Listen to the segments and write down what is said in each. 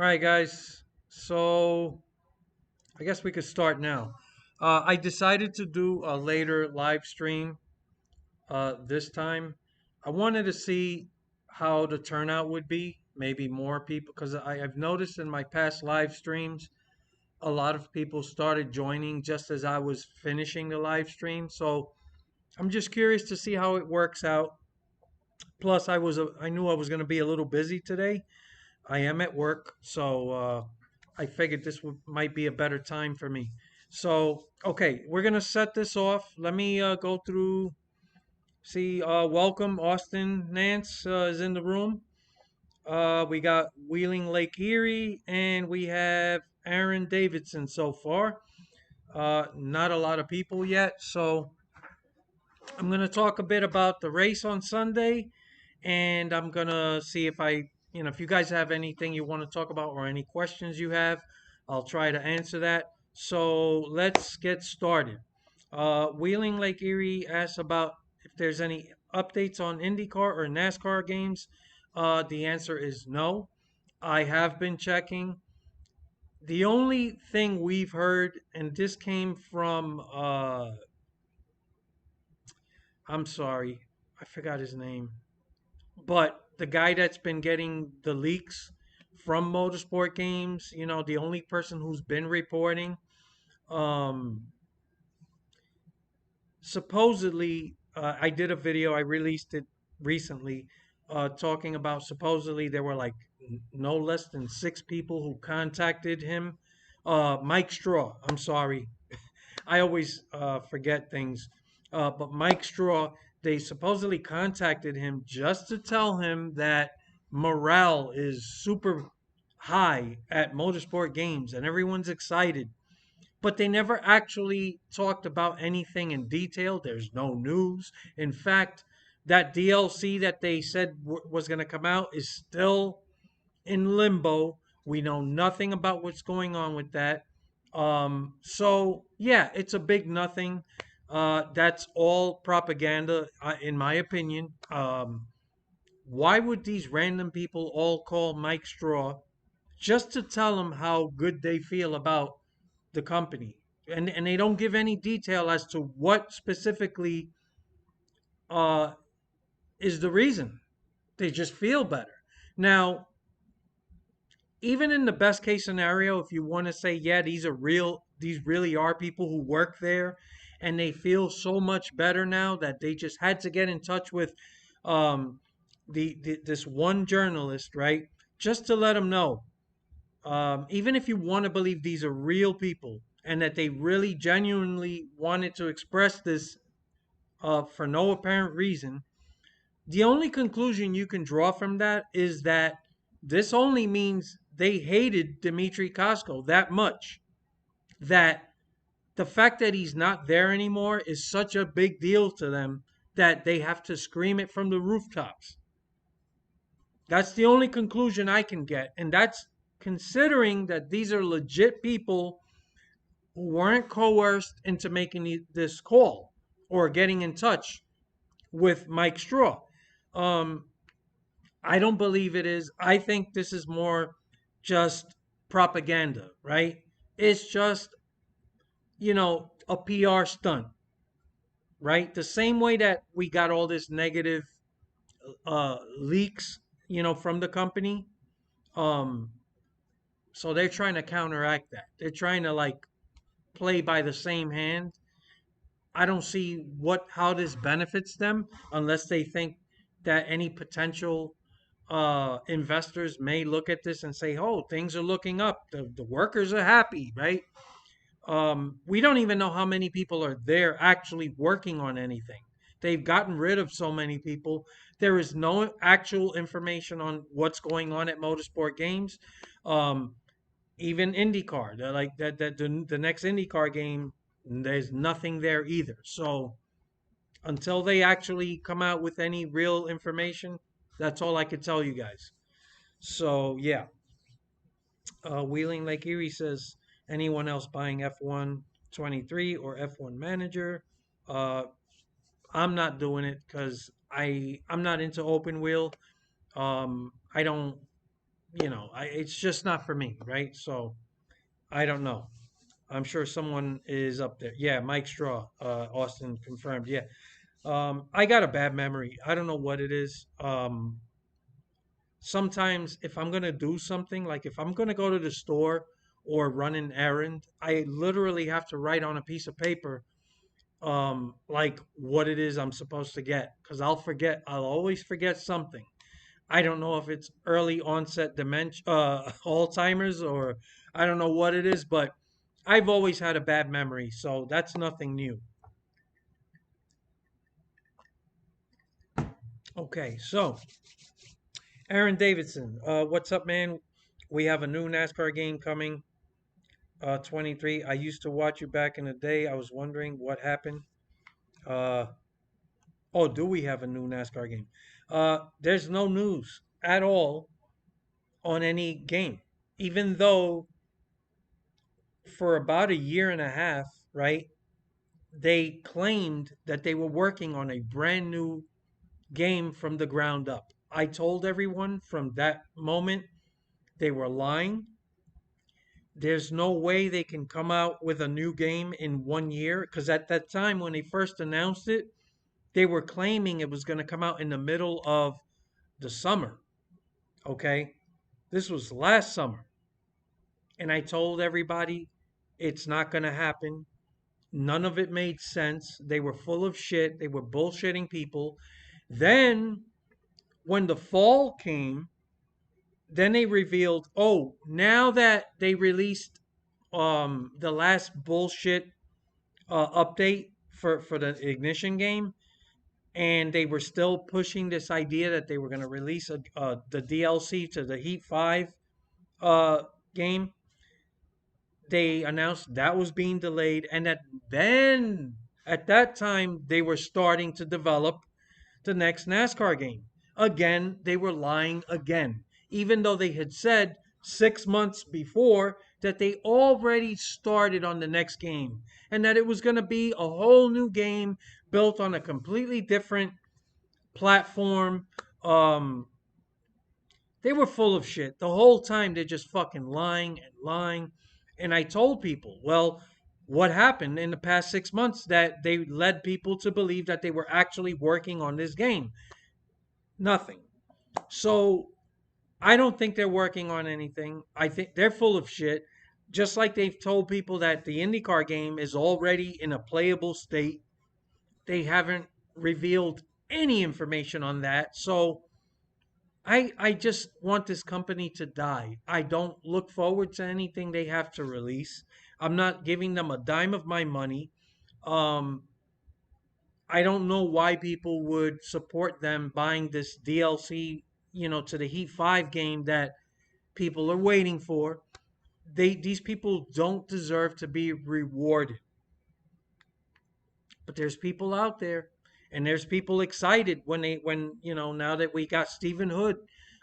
right, guys. So I guess we could start now. I decided to do a later live stream this time. I wanted to see how the turnout would be, maybe more people, because I've noticed in my past live streams, a lot of people started joining just as I was finishing the live stream. So I'm just curious to see how it works out. Plus, I knew I was going to be a little busy today. I am at work, so I figured might be a better time for me. So, okay, we're gonna set this off. Let me go through. See, welcome, Austin Nance is in the room. We got Wheeling Lake Erie, and we have Aaron Davidson so far. Not a lot of people yet, so I'm gonna talk a bit about the race on Sunday, and I'm gonna see if you guys have anything you want to talk about or any questions you have, I'll try to answer that. So let's get started. Wheeling Lake Erie asks about if there's any updates on IndyCar or NASCAR games. The answer is no. I have been checking. The only thing we've heard, and this came from, I'm sorry, I forgot his name. But the guy that's been getting the leaks from motorsport games, the only person who's been reporting, um, supposedly, I did a video, I released it recently, talking about supposedly there were like no less than six people who contacted him. Mike Straw, I'm sorry, I always forget things. But Mike Straw, they supposedly contacted him just to tell him that morale is super high at motorsport games and everyone's excited. But they never actually talked about anything in detail. There's no news. In fact, that DLC that they said was going to come out is still in limbo. We know nothing about what's going on with that. So yeah, it's a big nothing. That's all propaganda, in my opinion. Why would these random people all call Mike Straw just to tell him how good they feel about the company? And they don't give any detail as to what specifically uh, is the reason. They just feel better. Now, even in the best case scenario, if you want to say, yeah, these really are people who work there and they feel so much better now that they just had to get in touch with um, this one journalist, right? Just to let them know, even if you want to believe these are real people and that they really genuinely wanted to express this for no apparent reason, the only conclusion you can draw from that is that this only means they hated Dmitry Kosko that much that the fact that he's not there anymore is such a big deal to them that they have to scream it from the rooftops. That's the only conclusion I can get. And that's considering that these are legit people who weren't coerced into making this call or getting in touch with Mike Straw. Um, I don't believe it is. I think this is more just propaganda, right? It's just, a PR stunt, right? The same way that we got all this negative leaks, from the company. Um, so they're trying to counteract that. They're trying to like play by the same hand. I don't see how this benefits them unless they think that any potential investors may look at this and say, "Oh, things are looking up. The workers are happy, right?" We don't even know how many people are there actually working on anything. They've gotten rid of so many people. There is no actual information on what's going on at Motorsport Games. Um, Even IndyCar, they're like that the next IndyCar game, there's nothing there either. So until they actually come out with any real information, that's all I could tell you guys. So yeah, Wheeling Lake Erie says anyone else buying F1 23 or F1 Manager. Uh, I'm not doing it because I'm not into open wheel. I don't. it's just not for me, right? So I don't know. I'm sure someone is up there. Yeah, Mike Straw, Austin confirmed. Yeah. I got a bad memory. I don't know what it is. Sometimes if I'm gonna do something, like if I'm gonna go to the store or run an errand, I literally have to write on a piece of paper, like what it is I'm supposed to get, because I'll forget. I'll always forget something. I don't know if it's early onset dementia, Alzheimer's, or I don't know what it is, but I've always had a bad memory, so that's nothing new. Okay, so Aaron Davidson, what's up, man? We have a new NASCAR game coming, 23. I used to watch you back in the day. I was wondering what happened. Uh, oh, do we have a new NASCAR game? There's no news at all on any game, even though for about a year and a half, right? They claimed that they were working on a brand new game from the ground up. I told everyone from that moment they were lying. There's no way they can come out with a new game in 1 year, because at that time when they first announced it, they were claiming it was going to come out in the middle of the summer. Okay. This was last summer. And I told everybody it's not going to happen. None of it made sense. They were full of shit. They were bullshitting people. Then, when the fall came, then they revealed, oh, now that they released the last bullshit update for the Ignition game, and they were still pushing this idea that they were going to release the DLC to the Heat 5 uh, game. They announced that was being delayed, and that then at that time they were starting to develop the next NASCAR game. Again, they were lying again, even though they had said 6 months before that they already started on the next game and that it was going to be a whole new game built on a completely different platform. Um, they were full of shit. The whole time they're just fucking lying and lying. And I told people, well, what happened in the past 6 months that they led people to believe that they were actually working on this game? Nothing. So I don't think they're working on anything. I think they're full of shit. Just like they've told people that the IndyCar game is already in a playable state, they haven't revealed any information on that. So I just want this company to die. I don't look forward to anything they have to release. I'm not giving them a dime of my money. Um, I don't know why people would support them buying this DLC, to the Heat 5 game that people are waiting for. These people don't deserve to be rewarded. But there's people out there, and there's people excited when now that we got Stephen Hood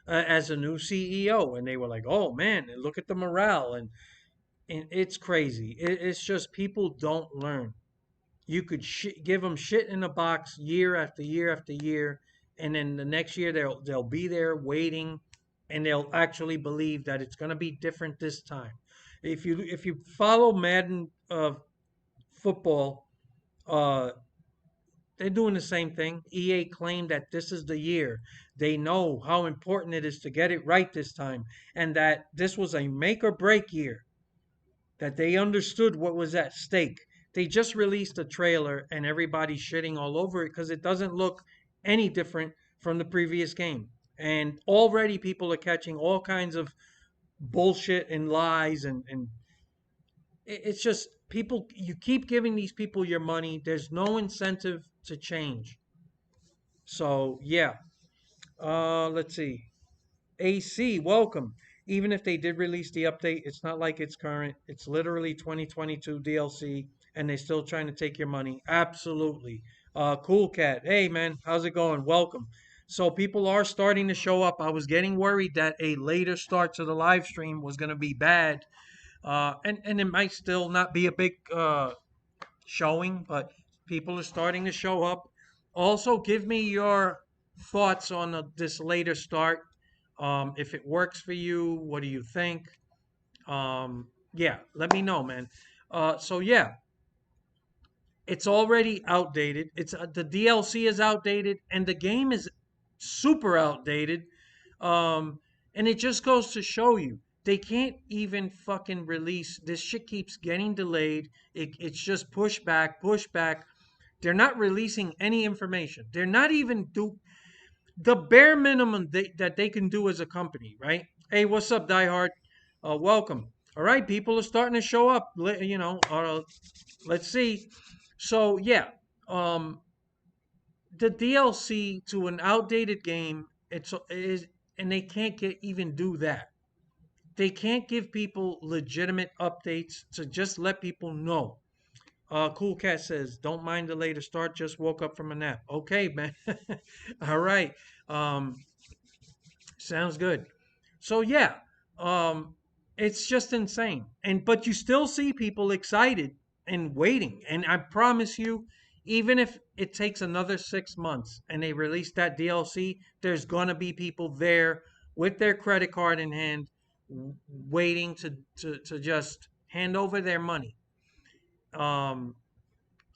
as a new CEO, and they were like, "Oh man, and look at the morale," and it's crazy. It's just people don't learn. You could give them shit in a box year after year after year, and then the next year they'll be there waiting, and they'll actually believe that it's going to be different this time. If you follow Madden football, uh, they're doing the same thing. EA claimed that this is the year. They know how important it is to get it right this time, and that this was a make or break year, that they understood what was at stake. They just released a trailer and everybody's shitting all over it because it doesn't look any different from the previous game. And already people are catching all kinds of bullshit and lies, and it's just people, you keep giving these people your money. There's no incentive to change. So yeah. Let's see. AC, welcome. Even if they did release the update, it's not like it's current. It's literally 2022 DLC, and they're still trying to take your money. Absolutely. Cool Cat. Hey man, how's it going? Welcome. So people are starting to show up. I was getting worried that a later start to the live stream was going to be bad, and it might still not be a big showing, but people are starting to show up. Also, give me your thoughts on this later start. If it works for you, what do you think? Yeah, let me know, man. So yeah, it's already outdated. It's the DLC is outdated, and the game is super outdated. Um, and it just goes to show you they can't even fucking release this shit. Keeps getting delayed. It's just push back, push back. They're not releasing any information. They're not even do the bare minimum that they can do as a company, right? Hey, what's up, Die Hard? Welcome. All right, people are starting to show up. Let's see. So yeah, um, the DLC to an outdated game, it's is, and they can't get even do that. They can't give people legitimate updates to just let people know. Cool Cat says, "Don't mind the later start. Just woke up from a nap." Okay, man. All right. Um, Sounds good. So yeah, um, it's just insane. And but you still see people excited and waiting. And I promise you, even if it takes another 6 months and they release that DLC, there's gonna be people there with their credit card in hand, waiting to just hand over their money. Um,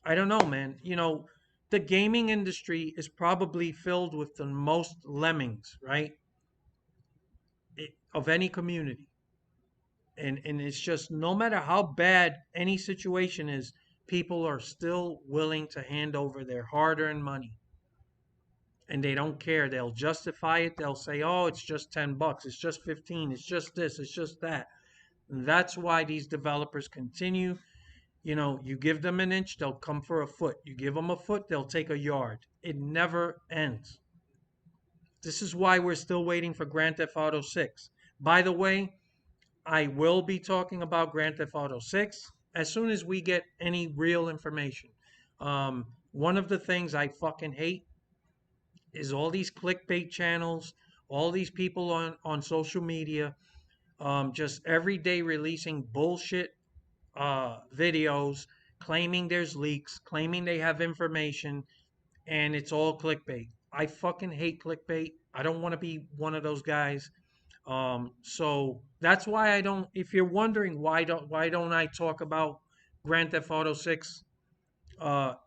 I don't know, man. The gaming industry is probably filled with the most lemmings, right? Of any community. And it's just no matter how bad any situation is, people are still willing to hand over their hard-earned money, and they don't care. They'll justify it. They'll say, "Oh, it's just $10, it's just 15, it's just this, it's just that." And that's why these developers continue. You give them an inch, they'll come for a foot. You give them a foot, they'll take a yard. It never ends. This is why we're still waiting for Grand Theft Auto 6. By the way, I will be talking about Grand Theft Auto 6 as soon as we get any real information. One of the things I fucking hate is all these clickbait channels, all these people on social media, just every day releasing bullshit videos, claiming there's leaks, claiming they have information, and it's all clickbait. I fucking hate clickbait. I don't want to be one of those guys. So that's why I don't. If you're wondering why don't I talk about Grand Theft Auto 6,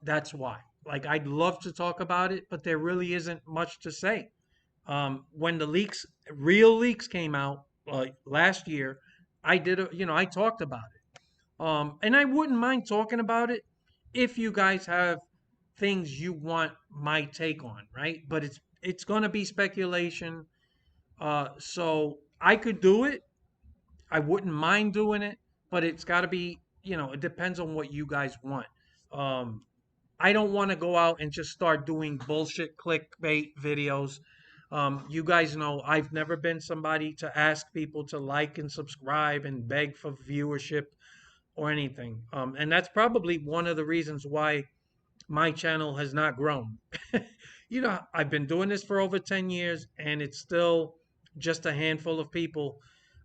that's why. Like I'd love to talk about it, but there really isn't much to say. When the real leaks came out last year, I talked about it. And I wouldn't mind talking about it if you guys have things you want my take on, right? But it's gonna be speculation. So I could do it. I wouldn't mind doing it, but it's got to be, it depends on what you guys want. Um, I don't want to go out and just start doing bullshit clickbait videos. You guys know I've never been somebody to ask people to like and subscribe and beg for viewership or anything. And that's probably one of the reasons why my channel has not grown. I've been doing this for over 10 years and it's still just a handful of people.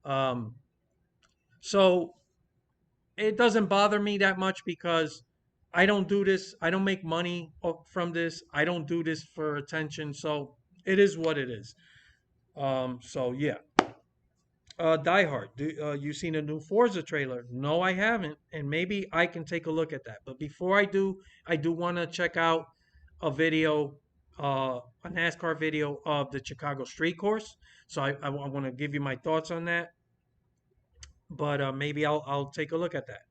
Um, so it doesn't bother me that much because I don't do this. I don't make money from this. I don't do this for attention. So it is what it is. So yeah. Die Hard. You seen a new Forza trailer? No, I haven't, and maybe I can take a look at that. But before I do want to check out a video, a NASCAR video of the Chicago Street Course. So I want to give you my thoughts on that. But maybe I'll take a look at that.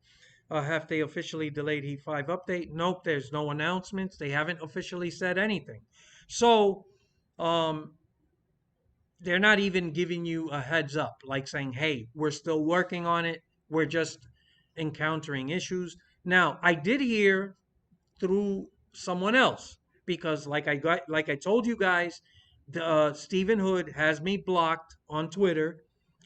Have they officially delayed Heat 5 update? Nope, there's no announcements. They haven't officially said anything. So, um, they're not even giving you a heads up, like saying, hey, we're still working on it. We're just encountering issues. Now, I did hear through someone else because, like I told you guys, Stephen Hood has me blocked on Twitter.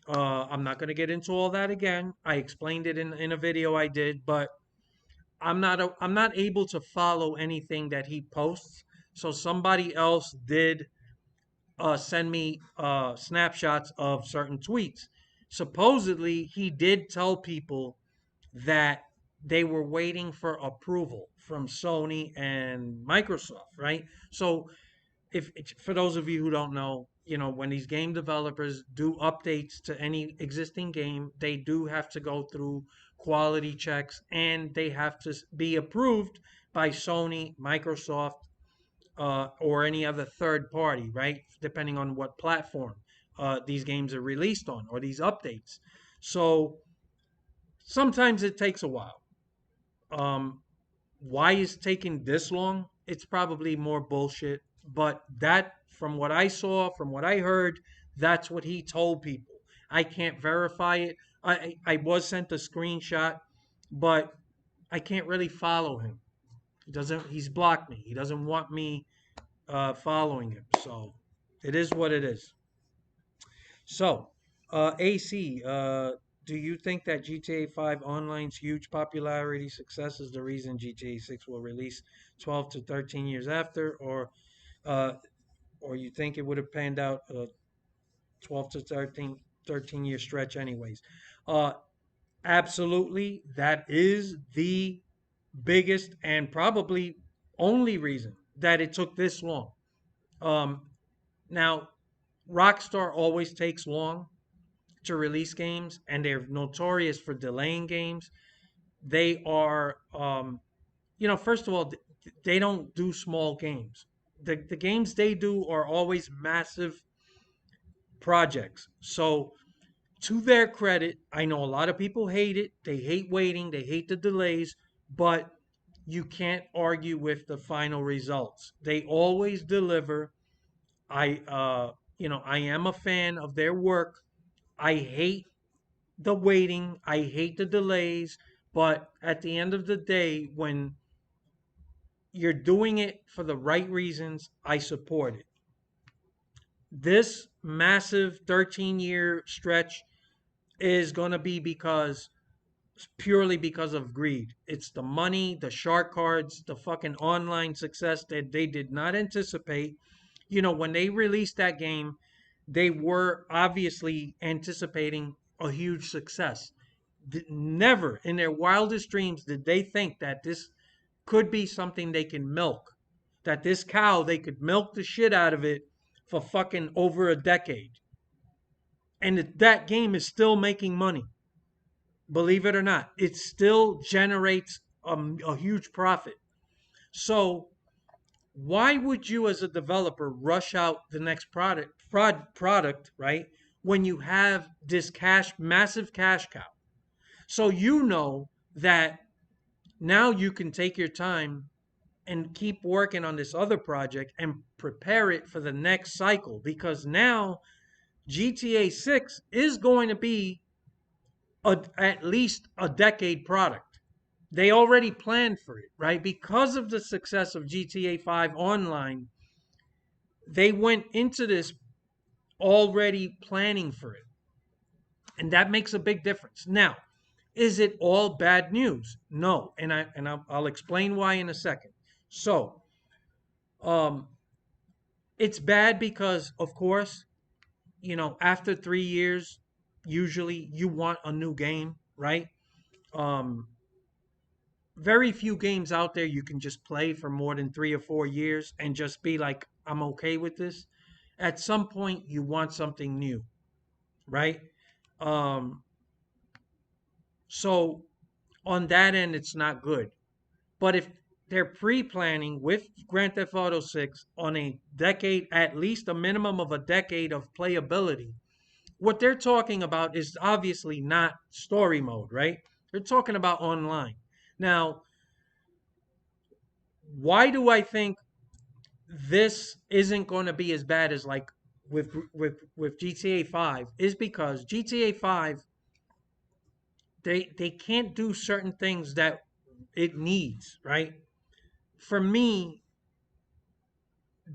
I'm not going to get into all that again. I explained it in a video I did, but I'm not able to follow anything that he posts. So somebody else did send me snapshots of certain tweets. Supposedly, he did tell people that they were waiting for approval from Sony and Microsoft, right? So if for those of you who don't know, when these game developers do updates to any existing game, they do have to go through quality checks and they have to be approved by Sony, Microsoft, or any other third party, right? Depending on what platform these games are released on or these updates. So sometimes it takes a while. Um, why it's taking this long? It's probably more bullshit. But that, from what I saw, from what I heard, that's what he told people. I can't verify it. I was sent a screenshot, but I can't really follow him. He doesn't. He's blocked me. He doesn't want me following him. So it is what it is. So, AC, do you think that GTA 5 Online's huge popularity success is the reason GTA 6 will release 12 to 13 years after, uh, or you think it would have panned out a 12 to 13 year stretch anyways? Uh, Absolutely, that is the biggest and probably only reason that it took this long. Um, Now, Rockstar always takes long to release games, and they're notorious for delaying games. They are, first of all, they don't do small games. The games they do are always massive projects. So, to their credit, I know a lot of people hate it. They hate waiting, they hate the delays, but you can't argue with the final results. They always deliver. I am a fan of their work. I hate the waiting. I hate the delays. But at the end of the day, when you're doing it for the right reasons, I support it. This massive 13-year stretch is going to be purely because of greed. It's the money, the shark cards, the fucking online success that they did not anticipate. When they released that game, they were obviously anticipating a huge success. Never in their wildest dreams did they think that this could be something they can milk. That this cow, they could milk the shit out of it for fucking over a decade. And that game is still making money. Believe it or not, it still generates a huge profit. So, why would you, as a developer, rush out the next product, right? When you have this massive cash cow. So you know that now you can take your time and keep working on this other project and prepare it for the next cycle, because now GTA 6 is going to be at least a decade product. They already planned for it, right? Because of the success of GTA 5 Online, they went into this already planning for it. And that makes a big difference. Now, is it all bad news? No, and I'll explain why in a second. So, um, it's bad because, of course, after 3 years, usually you want a new game, right? Um, Very few games out there you can just play for more than 3 or 4 years and just be like, I'm okay with this. At some point, you want something new, right? Um, so on that end, it's not good. But if they're pre-planning with Grand Theft Auto 6 on a decade, at least a minimum of a decade of playability, what they're talking about is obviously not story mode, right? They're talking about online. Now, why do I think this isn't going to be as bad as like with GTA 5 is because GTA 5, they can't do certain things that it needs, right? For me,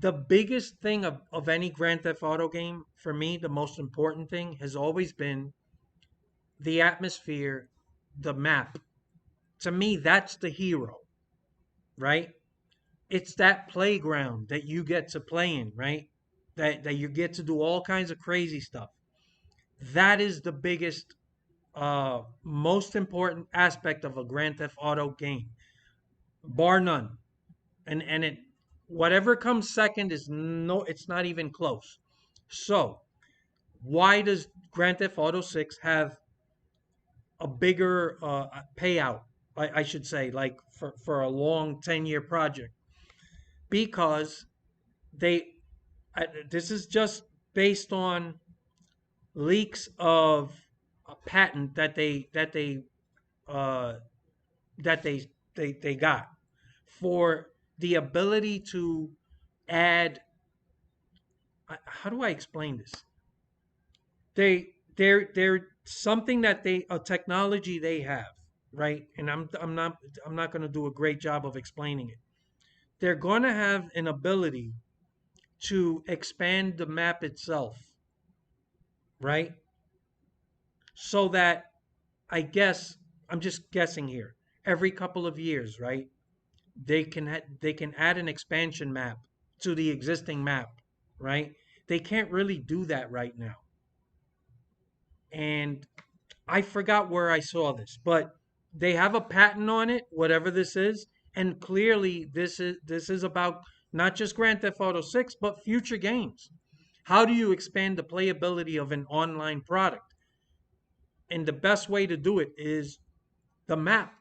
the biggest thing of any Grand Theft Auto game, for me, the most important thing has always been the atmosphere, the map. To me, that's the hero, right? It's that playground that you get to play in, right? That you get to do all kinds of crazy stuff. That is the biggest, most important aspect of a Grand Theft Auto game, bar none. And it Whatever comes second is no, it's not even close. So, why does Grand Theft Auto 6 have a bigger payout, I should say, like for a long 10-year project? Because they, this is just based on leaks of a patent uh, that they got for the ability to add. How do I explain this? They're something that they a technology they have, right? And I'm not going to do a great job of explaining it. They're going to have an ability to expand the map itself, right? So that, I guess, I'm just guessing here, every couple of years, right? They can add an expansion map to the existing map, right? They can't really do that right now. And I forgot where I saw this, but they have a patent on it, whatever this is, and clearly this is about not just Grand Theft Auto 6, but future games. How do you expand the playability of an online product? And the best way to do it is the map,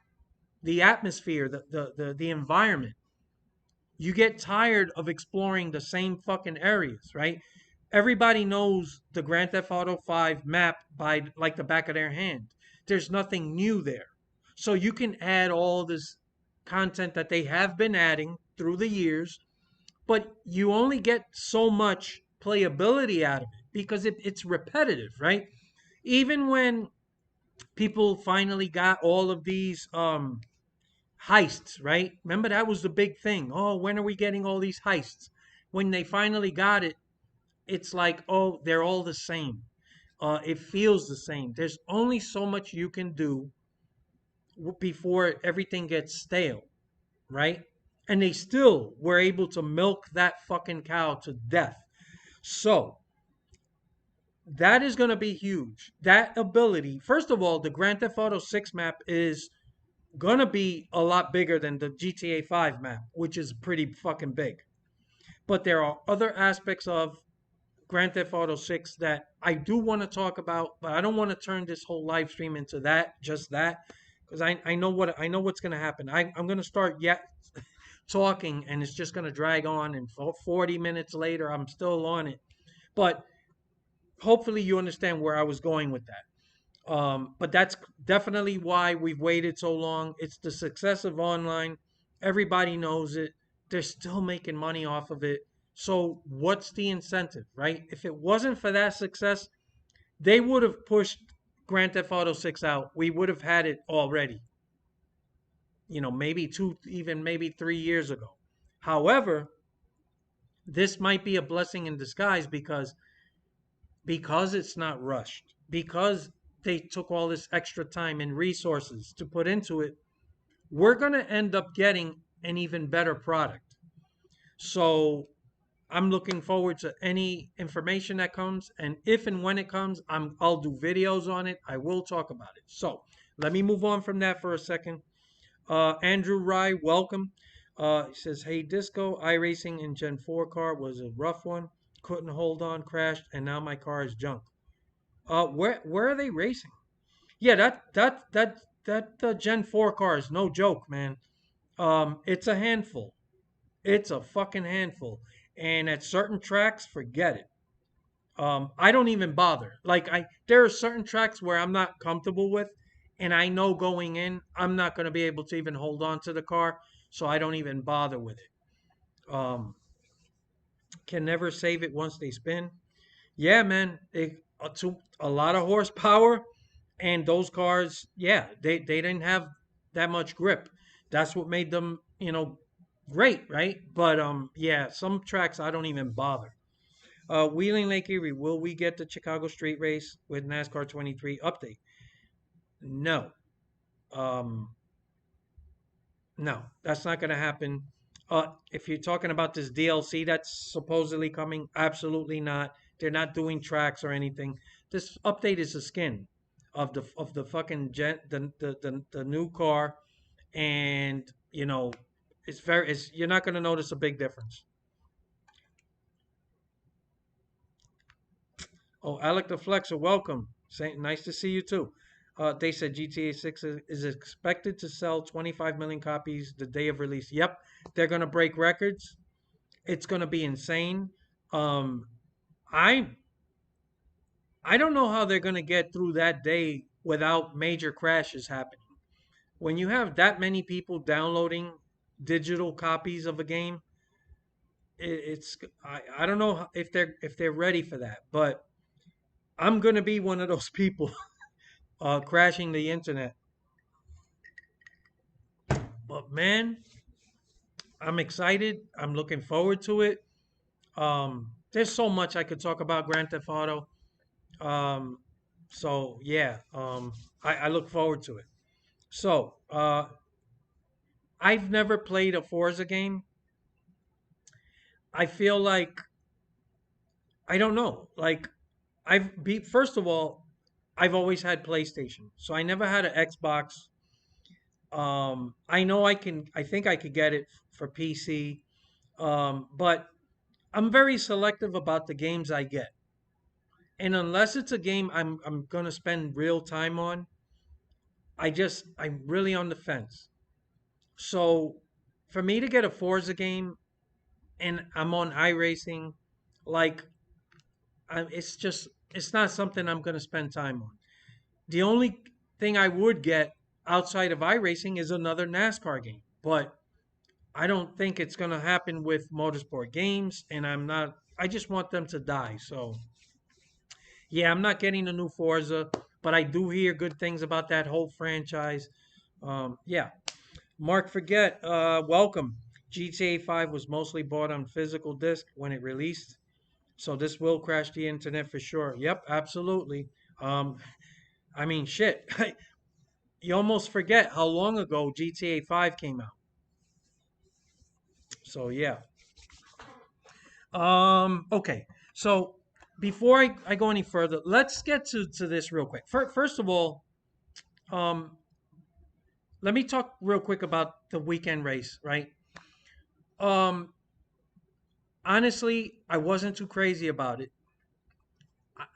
the atmosphere, the environment. You get tired of exploring the same fucking areas, right? Everybody knows the Grand Theft Auto 5 map by like the back of their hand. There's nothing new there. So you can add all this content that they have been adding through the years, but you only get so much playability out of it because it's repetitive, right? Even when people finally got all of these heists, right? Remember that was the big thing. Oh, when are we getting all these heists? When they finally got it, it's like, oh, they're all the same. It feels the same. There's only so much you can do before everything gets stale, right? And they still were able to milk that fucking cow to death. So that is going to be huge. That ability, first of all, the Grand Theft Auto 6 map is gonna be a lot bigger than the GTA 5 map, which is pretty fucking big. But there are other aspects of Grand Theft Auto 6 that I do want to talk about, but I don't want to turn this whole live stream into that, just that, because I know what's gonna happen. I'm gonna start yet talking, and it's just gonna drag on, and 40 minutes later, I'm still on it. But hopefully, you understand where I was going with that. But that's definitely why we've waited so long. It's the success of online. Everybody knows it. They're still making money off of it. So what's the incentive, right? If it wasn't for that success, they would have pushed Grand Theft Auto 6 out. We would have had it already. Maybe two, even maybe 3 years ago. However, this might be a blessing in disguise because it's not rushed, because they took all this extra time and resources to put into it, we're going to end up getting an even better product. So I'm looking forward to any information that comes, and if and when it comes, I'll do videos on it. I will talk about it. So let me move on from that for a second. Andrew Rye, welcome. He says, "Hey Disco, iRacing in Gen 4 car was a rough one. Couldn't hold on, crashed, and now my car is junk." Where are they racing? Yeah, that Gen 4 car is no joke, man. It's a handful. It's a fucking handful. And at certain tracks, forget it. I don't even bother. Like there are certain tracks where I'm not comfortable with, and I know going in, I'm not going to be able to even hold on to the car, so I don't even bother with it. Can never save it once they spin. Yeah, man, to a lot of horsepower, and those cars, yeah, they didn't have that much grip. That's what made them, great, right? But yeah, some tracks I don't even bother. Wheeling Lake Erie, will we get the Chicago Street Race with NASCAR 23 update? No. Um, no, that's not going to happen. If you're talking about this DLC that's supposedly coming, absolutely not. They're not doing tracks or anything. This update is a skin of the fucking the new car, and you're not going to notice a big difference. Oh, Alec the Flexer, welcome. Nice to see you too. They said GTA 6 is expected to sell 25 million copies the day of release. Yep, they're gonna break records. It's gonna be insane. Um, I I don't know how they're gonna get through that day without major crashes happening. When you have that many people downloading digital copies of a game, it's I don't know if they're ready for that, but I'm gonna be one of those people crashing the internet. But man, I'm excited. I'm looking forward to it. There's so much I could talk about Grand Theft Auto. Um, so yeah, I look forward to it. So I've never played a Forza game. I feel like I don't know. Like first of all, I've always had PlayStation, so I never had an Xbox. I know I can. I think I could get it for PC. But I'm very selective about the games I get. And unless it's a game I'm gonna spend real time on, I'm really on the fence. So for me to get a Forza game and I'm on iRacing, like it's not something I'm gonna spend time on. The only thing I would get outside of iRacing is another NASCAR game, but I don't think it's gonna happen with motorsport games, and I'm not. I just want them to die. So yeah, I'm not getting a new Forza, but I do hear good things about that whole franchise. Yeah, Mark Forget, welcome. GTA 5 was mostly bought on physical disc when it released, so this will crash the internet for sure. Yep, absolutely. Um, I mean, shit, you almost forget how long ago GTA 5 came out. So yeah. Okay, so before I go any further, let's get to this real quick. First of all, um, let me talk real quick about the weekend race, right? Um, Honestly, I wasn't too crazy about it.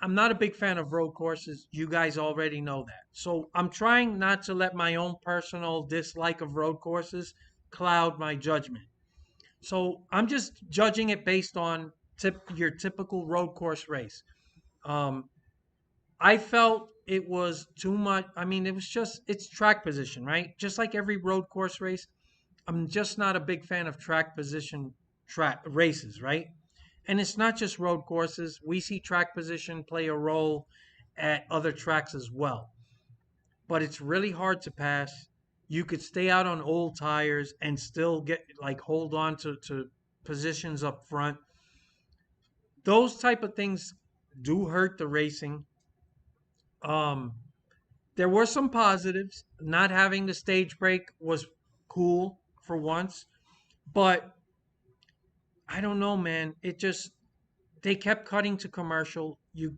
I'm not a big fan of road courses. You guys already know that. So I'm trying not to let my own personal dislike of road courses cloud my judgment. So I'm just judging it based on your typical road course race. Um, I felt it was too much. I mean, it was just it's track position, right? Just like every road course race, I'm just not a big fan of track position track races, right? And it's not just road courses. We see track position play a role at other tracks as well. But it's really hard to pass. You could stay out on old tires and still get like hold on to positions up front. Those type of things do hurt the racing. Um, there were some positives. Not having the stage break was cool for once, but I don't know, man. It just they kept cutting to commercial. You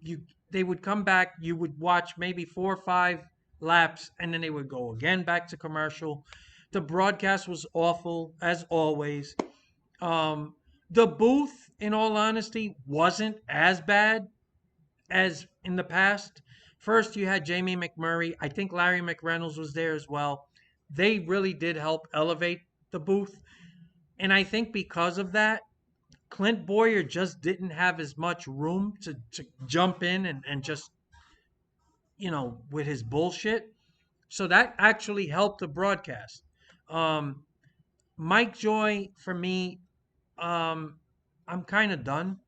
they would come back. You would watch maybe 4 or 5 laps, and then they would go again back to commercial. The broadcast was awful as always. Um, the booth, in all honesty, wasn't as bad as in the past. First, you had Jamie McMurray. I think Larry McReynolds was there as well. They really did help elevate the booth. And I think because of that, Clint Boyer just didn't have as much room to jump in and just, with his bullshit. So that actually helped the broadcast. Um, Mike Joy, for me, um, I'm kind of done.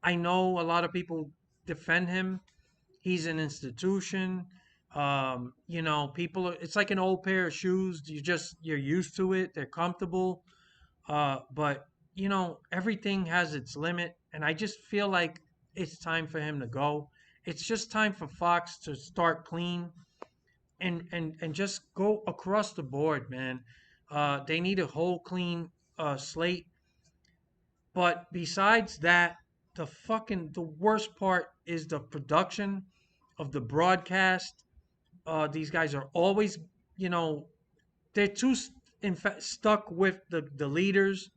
I know a lot of people defend him. He's an institution. People it's like an old pair of shoes. You're used to it. They're comfortable. But everything has its limit, and I just feel like it's time for him to go. It's just time for Fox to start clean and just go across the board, man. They need a whole clean slate. But besides that, the worst part is the production of the broadcast. These guys are always, you know, they're in fact stuck with the leaders.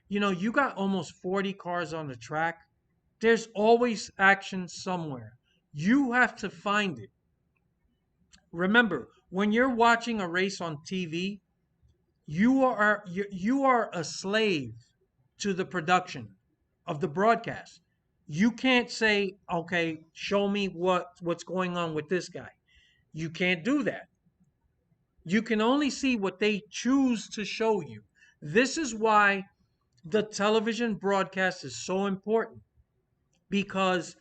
You got almost 40 cars on the track. There's always action somewhere. You have to find it. Remember, when you're watching a race on TV, you are a slave to the production of the broadcast. You can't say, "Okay, show me what's going on with this guy." You can't do that. You can only see what they choose to show you. This is why the television broadcast is so important, because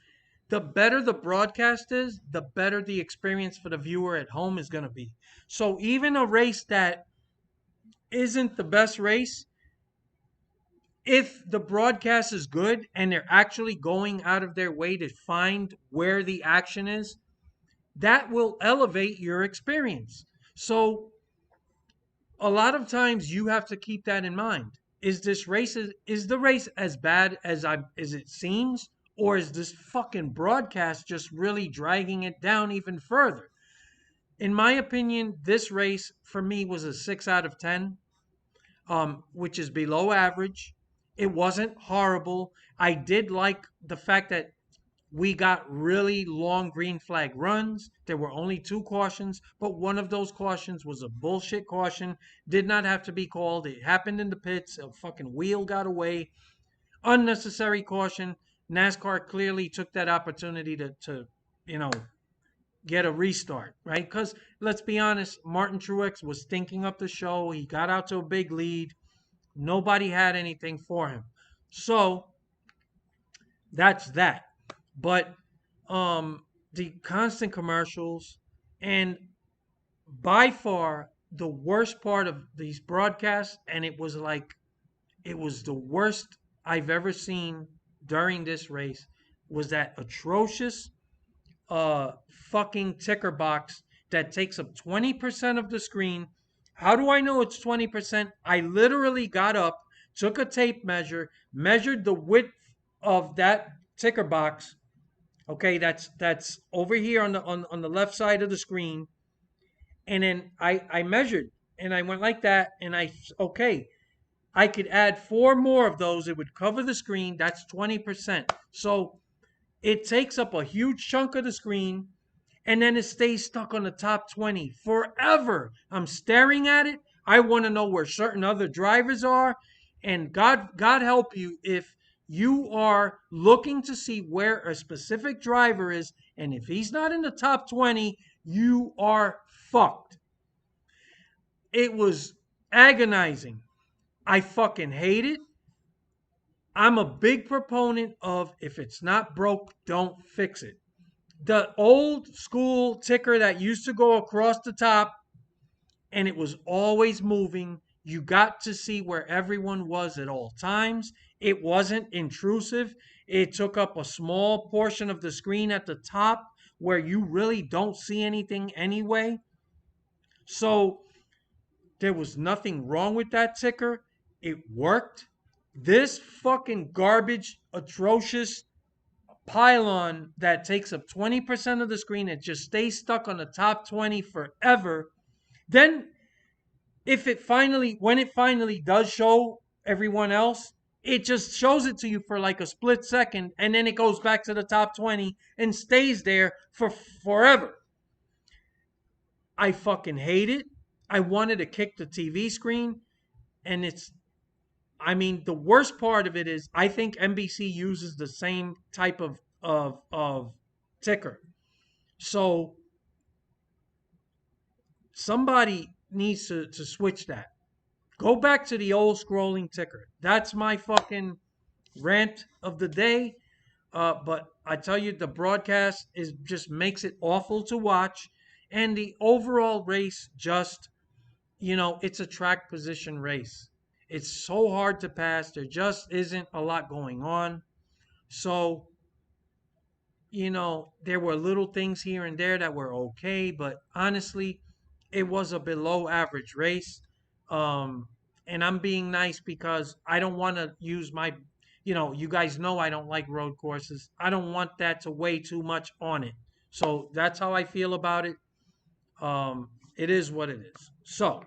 the better the broadcast is, the better the experience for the viewer at home is going to be. So even a race that isn't the best race, if the broadcast is good and they're actually going out of their way to find where the action is, that will elevate your experience. So a lot of times you have to keep that in mind. Is the race as bad as it seems, or is this fucking broadcast just really dragging it down even further? In my opinion, this race for me was a 6 out of 10, which is below average. It wasn't horrible. I did like the fact that we got really long green flag runs. There were only two cautions, but one of those cautions was a bullshit caution. Did not have to be called. It happened in the pits. A fucking wheel got away. Unnecessary caution. NASCAR clearly took that opportunity to you know, get a restart, right? Because let's be honest, Martin Truex was stinking up the show. He got out to a big lead. Nobody had anything for him. So that's that. But the constant commercials, and by far the worst part of these broadcasts, and it was the worst I've ever seen during this race, was that atrocious fucking ticker box that takes up 20% of the screen. How do I know it's 20%? I literally got up, took a tape measure, measured the width of that ticker box. Okay, that's over here on on the left side of the screen. And then I measured and I went like that, and okay, I could add four more of those. It would cover the screen. That's 20%. So it takes up a huge chunk of the screen, and then it stays stuck on the top 20 forever. I'm staring at it. I want to know where certain other drivers are. And God help you if you are looking to see where a specific driver is, and if he's not in the top 20, you are fucked. It was agonizing. I fucking hate it. I'm a big proponent of, if it's not broke, don't fix it. The old school ticker that used to go across the top and it was always moving. You got to see where everyone was at all times. It wasn't intrusive. It took up a small portion of the screen at the top where you really don't see anything anyway. So there was nothing wrong with that ticker. It worked. This fucking garbage, atrocious pylon that takes up 20% of the screen and just stays stuck on the top 20 forever. Then when it finally does show everyone else, it just shows it to you for like a split second, and then it goes back to the top 20 and stays there for forever. I fucking hate it. I wanted to kick the TV screen, and I mean, the worst part of it is I think NBC uses the same type of ticker. So somebody needs to switch that. Go back to the old scrolling ticker. That's my fucking rant of the day. But I tell you, the broadcast is just makes it awful to watch, and the overall race just, it's a track position race. It's so hard to pass. There just isn't a lot going on. So, there were little things here and there that were okay, but honestly, it was a below average race. Um, and I'm being nice because I don't want to use you guys know I don't like road courses. I don't want that to weigh too much on it. So that's how I feel about it. It is what it is. So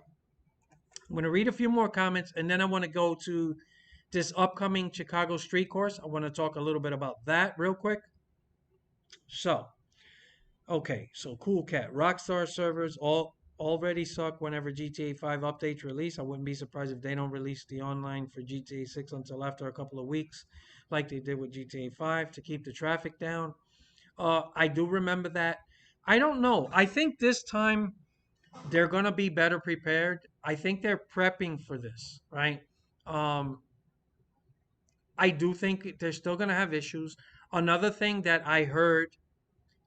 I'm going to read a few more comments, and then I want to go to this upcoming Chicago street course. I want to talk a little bit about that real quick. So, okay, so Cool Cat, Rockstar servers all already suck whenever GTA 5 updates release. I wouldn't be surprised if they don't release the online for GTA 6 until after a couple of weeks, like they did with GTA 5 to keep the traffic down. I do remember that. I don't know. I think this time they're gonna be better prepared. I think they're prepping for this, right? Um, I do think they're still gonna have issues. Another thing that I heard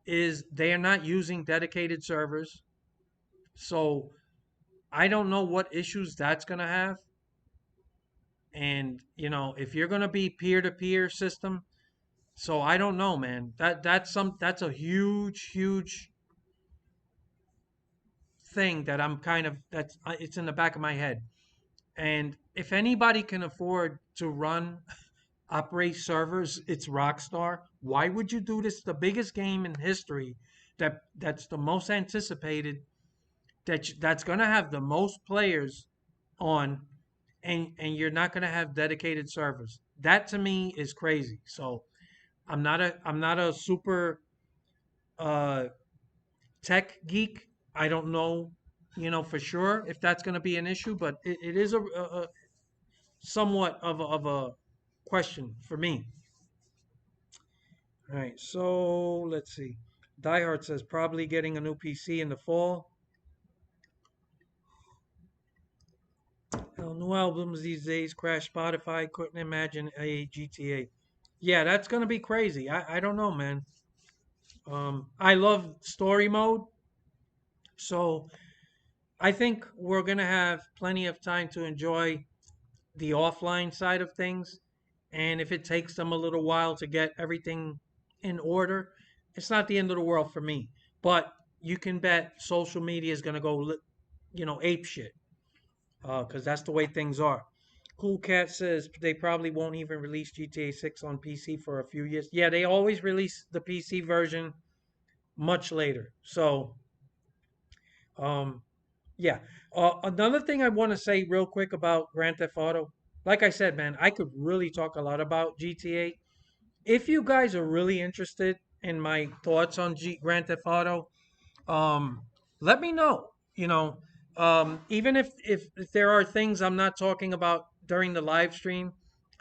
is they are not using dedicated servers. So I don't know what issues that's going to have. And, if you're going to be peer to peer system, so I don't know, man. That's a huge, huge thing that I'm kind of that's it's in the back of my head. And if anybody can afford to operate servers, it's Rockstar. Why would you do this? The biggest game in history that's the most anticipated that's going to have the most players on, and you're not going to have dedicated servers. That to me is crazy. So I'm not a super uh tech geek. I don't know, for sure if that's going to be an issue, but it is a somewhat of a question for me. All right, so let's see. Diehard says probably getting a new PC in the fall. New albums these days crash Spotify. Couldn't imagine a GTA. Yeah, that's gonna be crazy. I don't know, man. I love story mode, so I think we're gonna have plenty of time to enjoy the offline side of things. And if it takes them a little while to get everything in order, it's not the end of the world for me. But you can bet social media is gonna go, ape shit, because that's the way things are. Cool Cat says they probably won't even release GTA 6 on PC for a few years. Yeah, they always release the PC version much later. So, um, yeah. Another thing I want to say real quick about Grand Theft Auto, like I said, man, I could really talk a lot about GTA. If you guys are really interested in my thoughts on Grand Theft Auto, um, let me know. Even if there are things I'm not talking about during the live stream,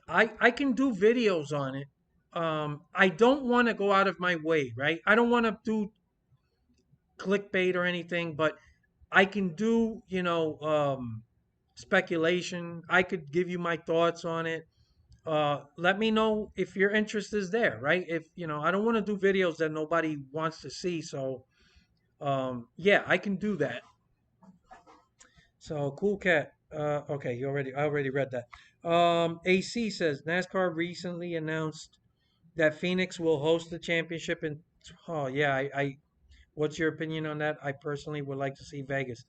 I can do videos on it. I don't want to go out of my way, right? I don't want to do clickbait or anything, but I can do, speculation. I could give you my thoughts on it. Let me know if your interest is there, right? If, I don't want to do videos that nobody wants to see. So, yeah, I can do that. So cool cat. Okay, I already read that. AC says NASCAR recently announced that Phoenix will host the championship in. Oh yeah, what's your opinion on that? I personally would like to see Vegas.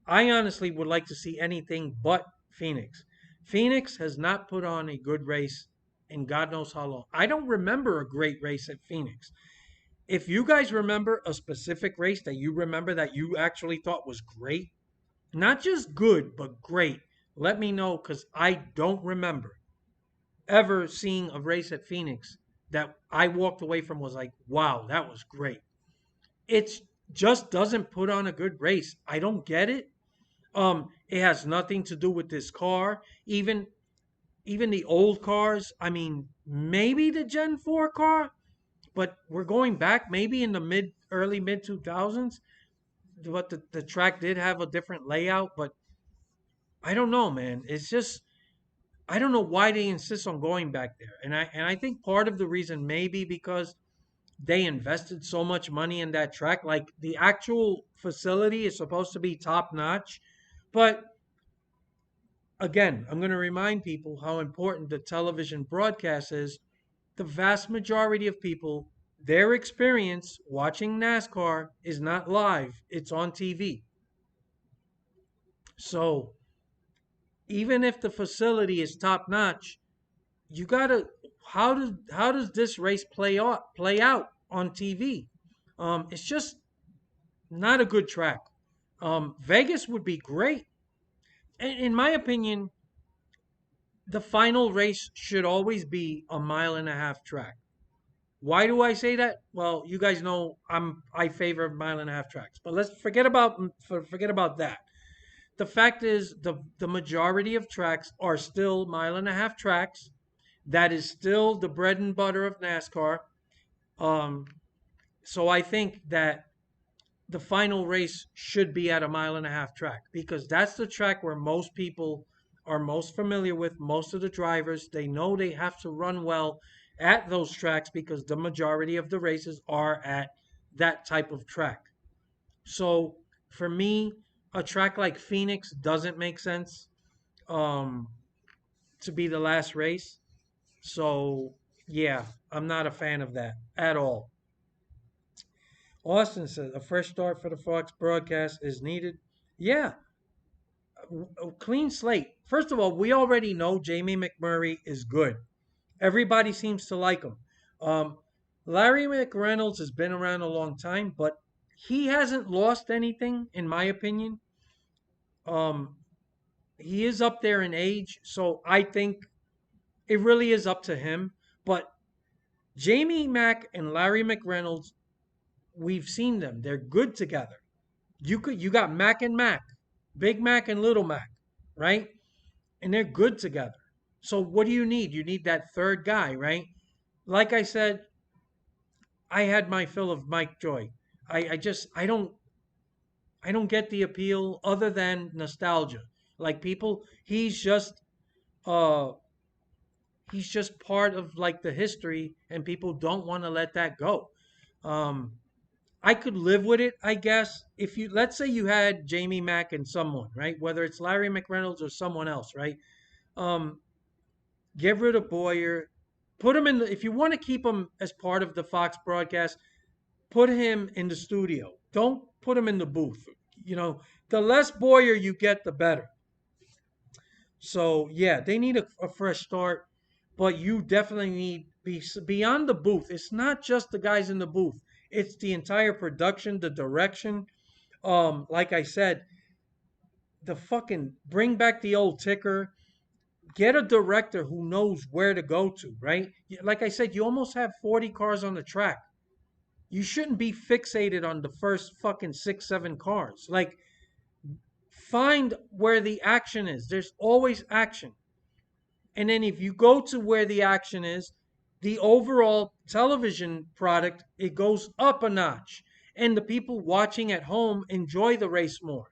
I honestly would like to see anything but Phoenix. Phoenix has not put on a good race in God knows how long. I don't remember a great race at Phoenix. If you guys remember a specific race that you remember that you actually thought was great, not just good, but great, let me know because I don't remember ever seeing a race at Phoenix that I walked away from was like, wow, that was great. It just doesn't put on a good race. I don't get it. It has nothing to do with this car. Even the old cars. I mean, maybe the Gen 4 car, but we're going back maybe in the early mid 2000s. But the track did have a different layout, but I don't know, man. It's just I don't know why they insist on going back there. And I think part of the reason maybe because they invested so much money in that track. Like the actual facility is supposed to be top notch, but again, I'm going to remind people how important the television broadcast is. The vast majority of people, their experience watching NASCAR is not live, it's on TV. So even if the facility is top notch, you gotta how does this race play out on TV? It's just not a good track. Vegas would be great. In my opinion, the final race should always be a mile and a half track. Why do I say that? Well, you guys know I favor mile and a half tracks. But let's forget about that. The fact is the majority of tracks are still mile and a half tracks. That is still the bread and butter of NASCAR. Um, so I think that the final race should be at a mile and a half track because that's the track where most people are most familiar with. Most of the drivers, they know they have to run well at those tracks because the majority of the races are at that type of track. So for me, a track like Phoenix doesn't make sense um, to be the last race. So yeah, I'm not a fan of that at all. Austin says a fresh start for the Fox broadcast is needed. Yeah, a clean slate. First of all, we already know Jamie McMurray is good. Everybody seems to like him. Um, Larry McReynolds has been around a long time, but he hasn't lost anything, in my opinion. Um, he is up there in age, so I think it really is up to him. But Jamie Mack and Larry McReynolds, we've seen them. They're good together. You got Mac and Mac, Big Mac and Little Mac, right? And they're good together. So what do you need? You need that third guy, right? Like I said, I had my fill of Mike Joy. I just I don't get the appeal other than nostalgia. Like people, uh he's just part of like the history and people don't want to let that go. Um I could live with it, I guess. If you let's say you had Jamie Mack and someone, right? Whether it's Larry McReynolds or someone else, right? Um, get rid of Boyer. Put him in the if you want to keep him as part of the Fox broadcast, put him in the studio. Don't put him in the booth. You know, the less Boyer you get, the better. So yeah, they need a fresh start, but you definitely need beyond the booth. It's not just the guys in the booth. It's the entire production, the direction. Like I said, the fucking bring back the old ticker. Get a director who knows where to go to, right? Like I said, you almost have 40 cars on the track. You shouldn't be fixated on the first fucking six, seven cars. Like, find where the action is. There's always action. And then if you go to where the action is, the overall television product, it goes up a notch. And the people watching at home enjoy the race more.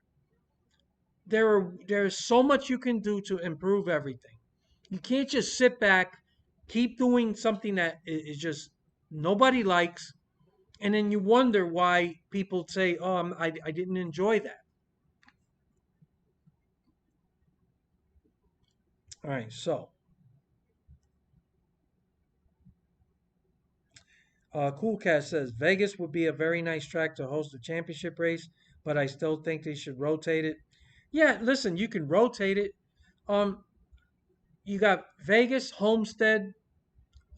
There's so much you can do to improve everything. You can't just sit back, keep doing something that is just nobody likes, and then you wonder why people say, "Oh, I didn't enjoy that." All right, so Cool Cat says Vegas would be a very nice track to host a championship race, but I still think they should rotate it. Yeah, listen, you can rotate it. Um, you got Vegas, Homestead,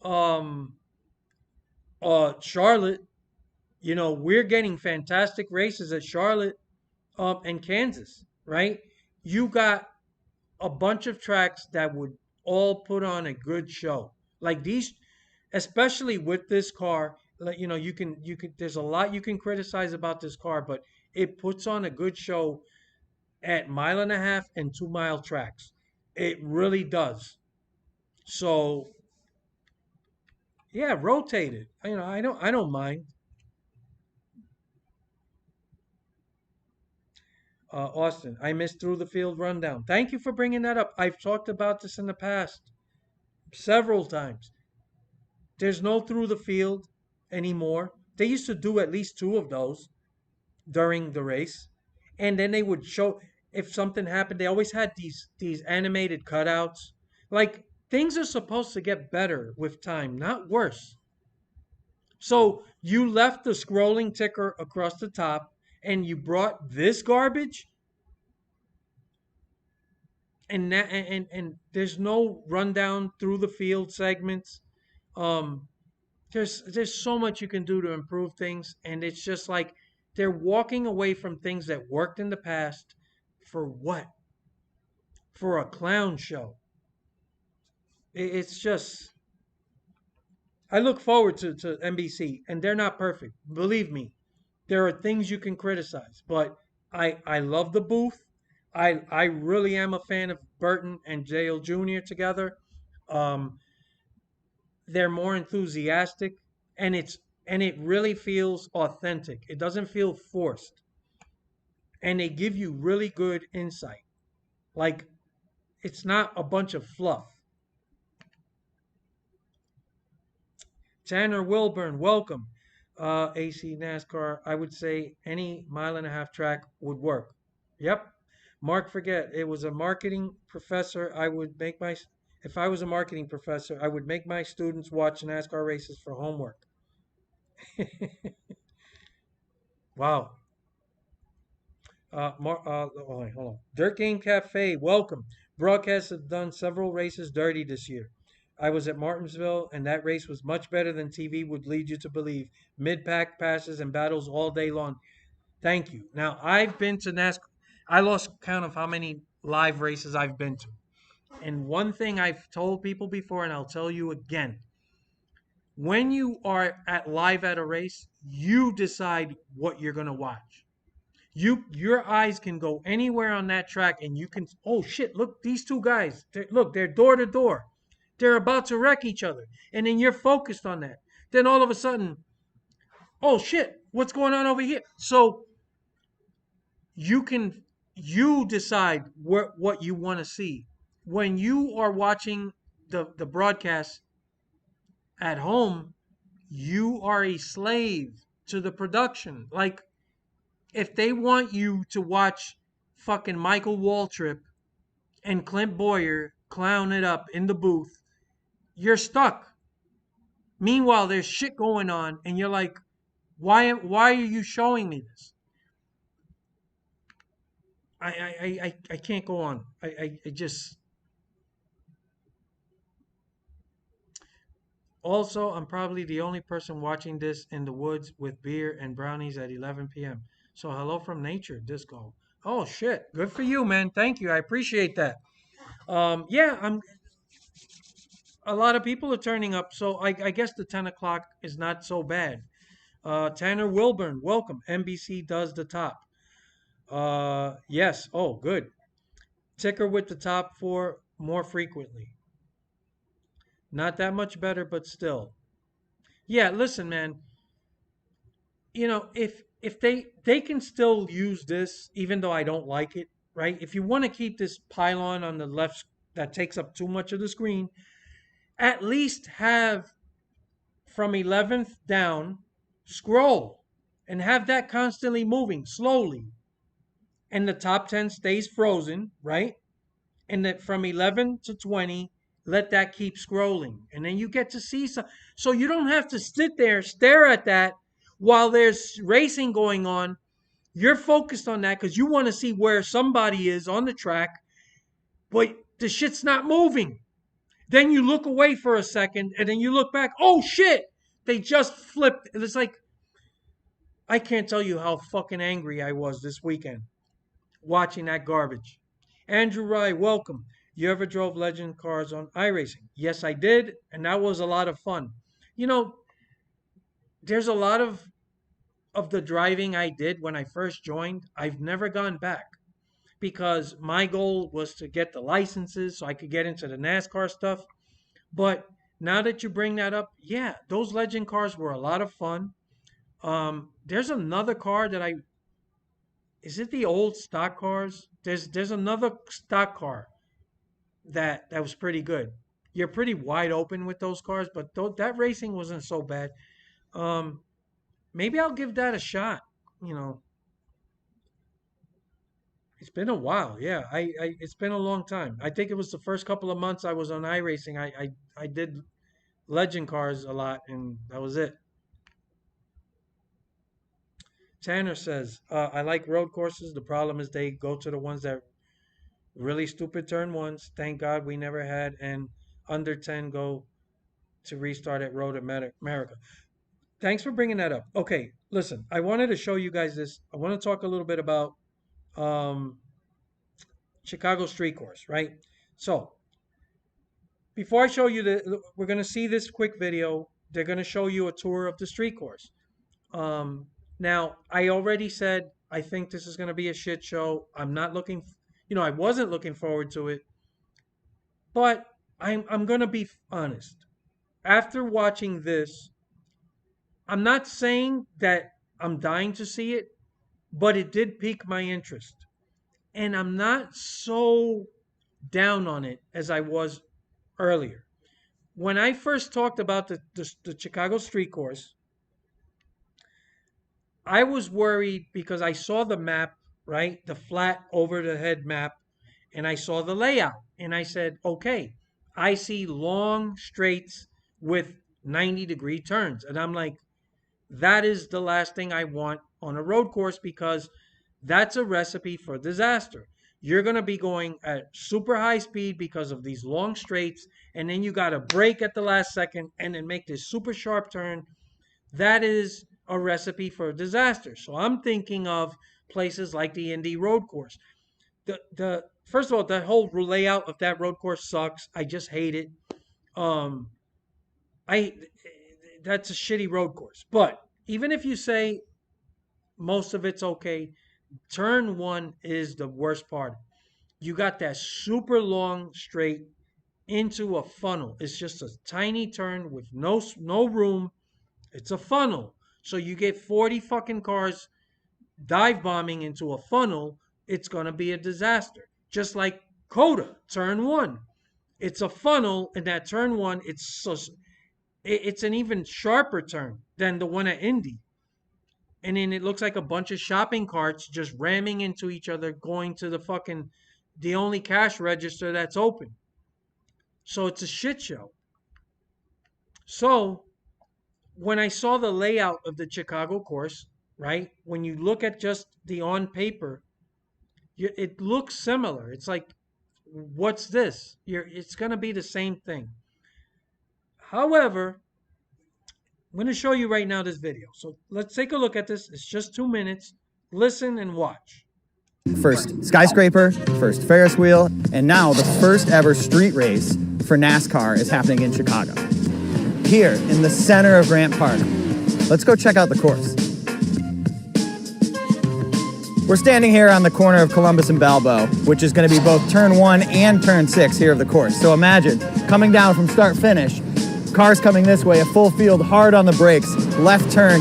um, Charlotte. You know, we're getting fantastic races at Charlotte, and Kansas, right? You got a bunch of tracks that would all put on a good show. Like these, especially with this car, like you can there's a lot you can criticize about this car, but it puts on a good show at mile and a half and 2 mile tracks. It really does. So yeah, rotate it. I don't mind. Austin, I missed through the field rundown. Thank you for bringing that up. I've talked about this in the past several times. There's no through the field anymore. They used to do at least two of those during the race, and then they would show if something happened. They always had these animated cutouts. Like things are supposed to get better with time, not worse. So you left the scrolling ticker across the top, and you brought this garbage, and there's no rundown through the field segments. Um, there's so much you can do to improve things, and it's just like they're walking away from things that worked in the past for what? For a clown show. It's just I look forward to NBC, and they're not perfect. Believe me, there are things you can criticize, but I love the booth. I really am a fan of Burton and Dale Jr. together. Um, they're more enthusiastic, and it really feels authentic. It doesn't feel forced, and they give you really good insight. Like it's not a bunch of fluff. Tanner Wilburn, welcome. AC NASCAR, I would say any mile and a half track would work. Yep. Mark Forget, it was a marketing professor. If I was a marketing professor, I would make my students watch NASCAR races for homework. Wow. Oh, wait, hold on. Dirt Game Cafe, welcome. Broadcasts have done several races dirty this year. I was at Martinsville, and that race was much better than TV would lead you to believe. Mid pack passes and battles all day long. Thank you. Now, I've been to NASCAR. I lost count of how many live races I've been to. And one thing I've told people before, and I'll tell you again, when you are at live at a race, you decide what you're going to watch. Your eyes can go anywhere on that track, and you can, oh shit, look, these two guys, look, they're door to door. They're about to wreck each other. And then you're focused on that. Then all of a sudden, oh shit, what's going on over here? So you can you decide what you want to see. When you are watching the broadcast at home, you are a slave to the production. Like if they want you to watch fucking Michael Waltrip and Clint Boyer clown it up in the booth, you're stuck. Meanwhile, there's shit going on, and you're like, why are you showing me this? I can't go on. I just also I'm probably the only person watching this in the woods with beer and brownies at 11 p.m. So hello from nature, disco. Oh shit, good for you, man. Thank you. I appreciate that. Yeah, I'm. A lot of people are turning up, so I guess the 10 o'clock is not so bad. Tanner Wilburn, welcome. NBC does the top. Yes. Oh, good. Ticker with the top four more frequently. Not that much better, but still. Yeah. Listen, man. If they can still use this, even though I don't like it, right? If you want to keep this pylon on the left that takes up too much of the screen, at least have from 11th down, scroll and have that constantly moving slowly. And the top 10 stays frozen, right? And that from 11 to 20, let that keep scrolling. And then you get to see some. So you don't have to sit there, stare at that while there's racing going on. You're focused on that because you want to see where somebody is on the track, but the shit's not moving. Then you look away for a second and then you look back. Oh shit! They just flipped. It's like I can't tell you how fucking angry I was this weekend watching that garbage. Andrew Rye, welcome. You ever drove legend cars on iRacing? Yes, I did, and that was a lot of fun. You know, there's a lot of the driving I did when I first joined. I've never gone back because my goal was to get the licenses so I could get into the NASCAR stuff. But now that you bring that up, yeah, those legend cars were a lot of fun. There's another car that I is it the old stock cars? There's another stock car that was pretty good. You're pretty wide open with those cars, but that racing wasn't so bad. Um, Maybe I'll give that a shot. You know, it's been a while. Yeah, it's been a long time. I think it was the first couple of months I was on iRacing. I did legend cars a lot, and that was it. Tanner says, I like road courses. The problem is they go to the ones that really stupid turn ones. Thank God we never had and under 10 go to restart at Road America. Thanks for bringing that up. Okay, listen, I wanted to show you guys this. I want to talk a little bit about um, Chicago Street Course, right? So before I show you we're gonna see this quick video. They're gonna show you a tour of the street course. Um, Now, I already said I think this is gonna be a shit show. I'm not looking, I wasn't looking forward to it, but I'm gonna be honest. After watching this, I'm not saying that I'm dying to see it, but it did pique my interest. And I'm not so down on it as I was earlier. When I first talked about the Chicago street course, I was worried because I saw the map, right? The flat over the head map, and I saw the layout. And I said, okay, I see long straights with 90-degree turns. And I'm like, that is the last thing I want on a road course because that's a recipe for disaster. You're going to be going at super high speed because of these long straights, and then you got to brake at the last second and then make this super sharp turn. That is a recipe for disaster. So I'm thinking of places like the Indy Road Course. The first of all, the whole layout of that road course sucks. I just hate it. Um, I That's a shitty road course. But even if you say most of it's okay, turn one is the worst part. You got that super long straight into a funnel. It's just a tiny turn with no room. It's a funnel. So you get 40 fucking cars dive bombing into a funnel, it's going to be a disaster. Just like Coda, turn one. It's a funnel, and that turn one, it's an even sharper turn than the one at Indy. And then it looks like a bunch of shopping carts just ramming into each other, going to the only cash register that's open. So it's a shit show. So when I saw the layout of the Chicago course, right? When you look at just the on paper, it looks similar. It's like, what's this? It's going to be the same thing. However, I'm going to show you right now this video. So let's take a look at this. It's just 2 minutes. Listen and watch. First skyscraper, first Ferris wheel, and now the first ever street race for NASCAR is happening in Chicago. Here in the center of Grant Park. Let's go check out the course. We're standing here on the corner of Columbus and Balboa, which is going to be both turn 1 and turn 6 here of the course. So imagine coming down from start finish, cars coming this way, a full field, hard on the brakes, left turn.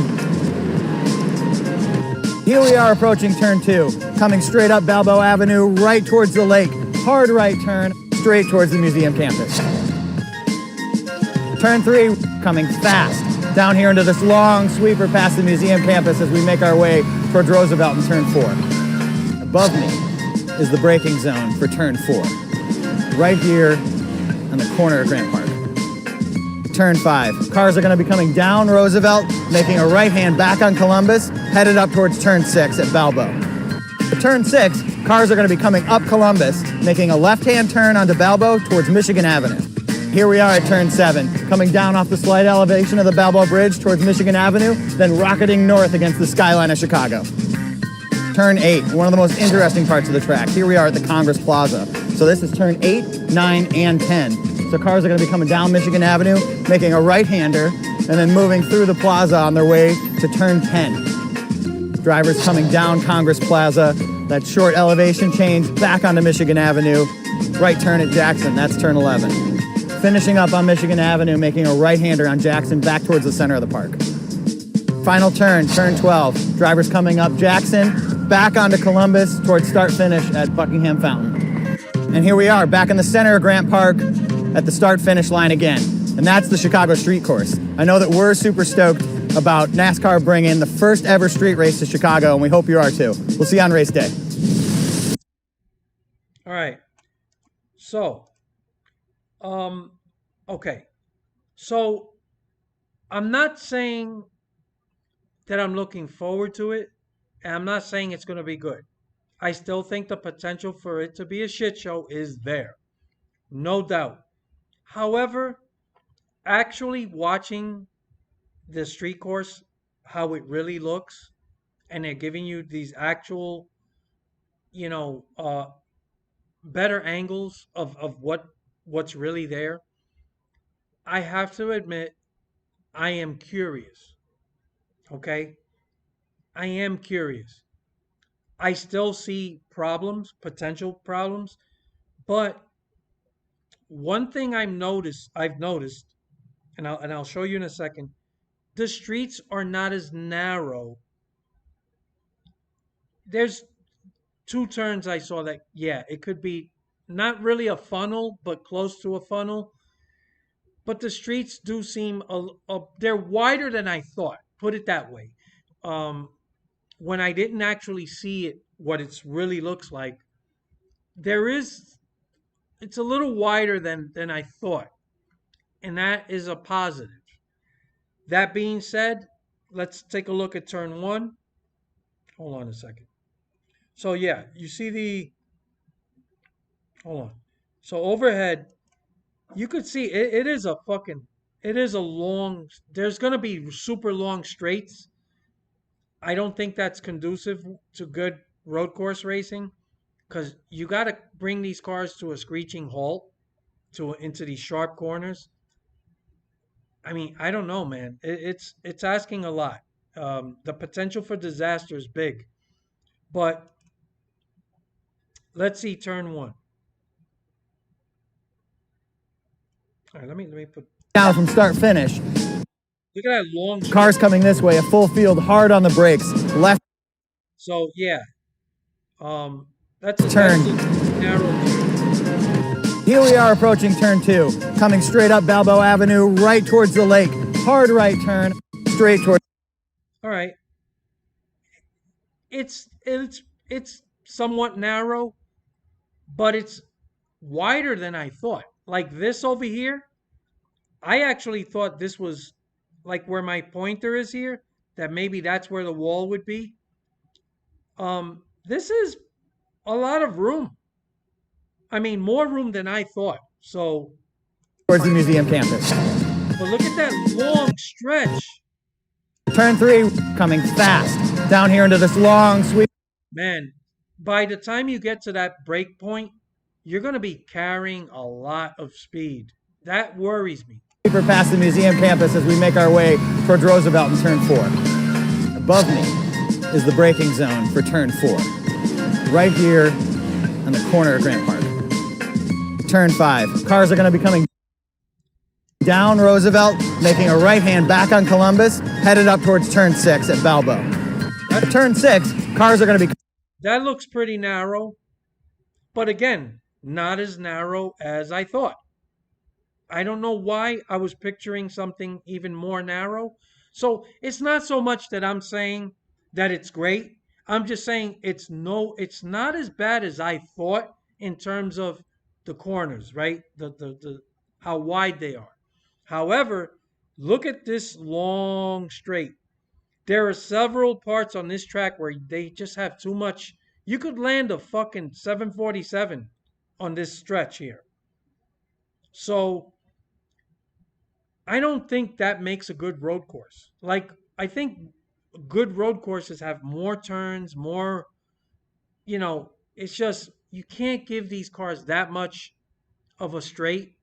Here we are approaching turn 2, coming straight up Balboa Avenue, right towards the lake, hard right turn, straight towards the museum campus. Turn 3, coming fast, down here into this long sweeper past the museum campus as we make our way towards Roosevelt in turn 4. Above me is the braking zone for turn 4, right here on the corner of Grant Park. Turn 5, cars are going to be coming down Roosevelt, making a right hand back on Columbus, headed up towards turn 6 at Balboa. At turn 6, cars are going to be coming up Columbus, making a left hand turn onto Balboa towards Michigan Avenue. Here we are at turn 7, coming down off the slight elevation of the Balboa Bridge towards Michigan Avenue, then rocketing north against the skyline of Chicago. Turn 8, one of the most interesting parts of the track. Here we are at the Congress Plaza. So this is turn 8, 9, and 10. So cars are going to be coming down Michigan Avenue, making a right-hander, and then moving through the plaza on their way to turn 10. Drivers coming down Congress Plaza, that short elevation change back onto Michigan Avenue, right turn at Jackson, that's turn 11. Finishing up on Michigan Avenue, making a right-hander on Jackson back towards the center of the park. Final turn, turn 12. Drivers coming up Jackson, back onto Columbus towards start-finish at Buckingham Fountain. And here we are, back in the center of Grant Park at the start-finish line again. And that's the Chicago Street Course. I know that we're super stoked about NASCAR bringing the first ever street race to Chicago, and we hope you are too. We'll see you on race day. All right. So, okay. So, I'm not saying that I'm looking forward to it, and I'm not saying it's going to be good. I still think the potential for it to be a shit show is there. No doubt. However, actually watching the street course, how it really looks, and they're giving you these actual, you know, better angles of what's really there. I have to admit, I am curious. Okay, I am curious. I still see problems, potential problems, but one thing I've noticed, and I'll show you in a second. The streets are not as narrow. There's two turns I saw that, yeah, it could be not really a funnel, but close to a funnel. But the streets do seem they're wider than I thought. Put it that way. Um, when I didn't actually see it, what it's really looks like, there is it's a little wider than I thought, and that is a positive. That being said, let's take a look at turn one. Hold on a second. So yeah, you see the hold on. So overhead, you could see it is a fucking it is a long there's gonna be super long straights. I don't think that's conducive to good road course racing because you gotta bring these cars to a screeching halt to into these sharp corners. I mean, I don't know, man. It's asking a lot. The potential for disaster is big. But let's see turn one. All right, let me put Now from start finish. look at that long Cars stretch. coming this way, a full field, hard on the brakes. Left So yeah, um, that's turn. a narrow turn. Here we are approaching turn two, coming straight up Balboa Avenue, right towards the lake. Hard right turn, straight towards. All right, it's somewhat narrow, but it's wider than I thought. Like this over here, I actually thought this was like where my pointer is here, that maybe that's where the wall would be. This is a lot of room. I mean, more room than I thought. So, Towards the museum campus. but look at that long stretch. Turn three, coming fast. Down here into this long sweep. Man, by the time you get to that break point, you're going to be carrying a lot of speed. That worries me. Sweeper past the museum campus as we make our way towards Roosevelt in turn four. Above me is the braking zone for turn four. Right here on the corner of Grant Park. Turn five. Cars are going to be coming down Roosevelt, making a right hand back on Columbus, headed up towards turn six at Balboa. At turn six, cars are going to be. That looks pretty narrow, but again, not as narrow as I thought. I don't know why I was picturing something even more narrow. So it's not so much that I'm saying that it's great. I'm just saying it's not as bad as I thought in terms of the corners, right? The how wide they are. However, look at this long straight. There are several parts on this track where they just have too much. You could land a fucking 747 on this stretch here. So I don't think that makes a good road course. Like, I think good road courses have more turns, more, it's just, you can't give these cars that much of a straight.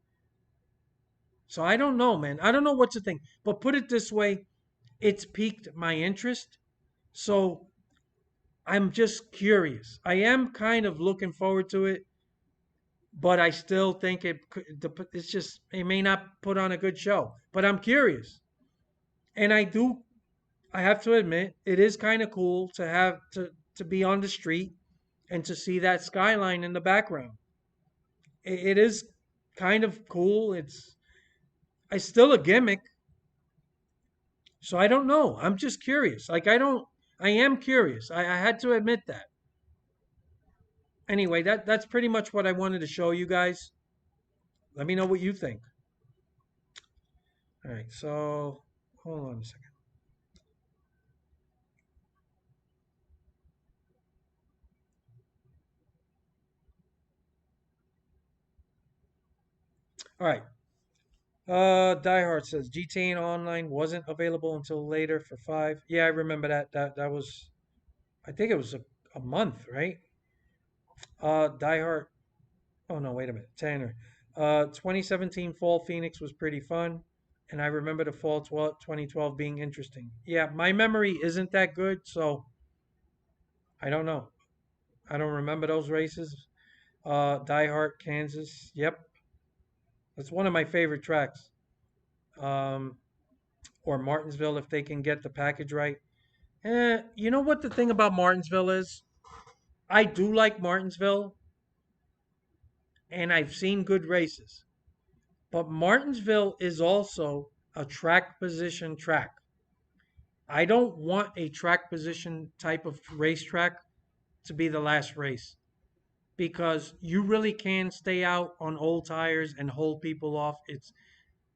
So I don't know, man. I don't know what to think. But put it this way, it's piqued my interest. So I'm just curious. I am kind of looking forward to it, but I still think it may not put on a good show. But I'm curious. And I have to admit, it is kind of cool to have to be on the street and to see that skyline in the background. It is kind of cool. It's still a gimmick, so I don't know. I'm just curious. Like I am curious. I had to admit that. Anyway, that's pretty much what I wanted to show you guys. Let me know what you think. All right, so hold on a second. All right. Diehard says GTA Online wasn't available until later for 5. Yeah, I remember that. That was, I think it was a month, right? Diehard. Oh no, wait a minute, Tanner. 2017 Fall Phoenix was pretty fun, and I remember the Fall 2012 being interesting. Yeah, my memory isn't that good, so I don't know. I don't remember those races. Die Hard, Kansas. Yep, that's one of my favorite tracks. Um, or Martinsville if they can get the package right. You know what the thing about Martinsville is? I do like Martinsville, and I've seen good races. But Martinsville is also a track position track. I don't want a track position type of racetrack to be the last race because you really can stay out on old tires and hold people off. It's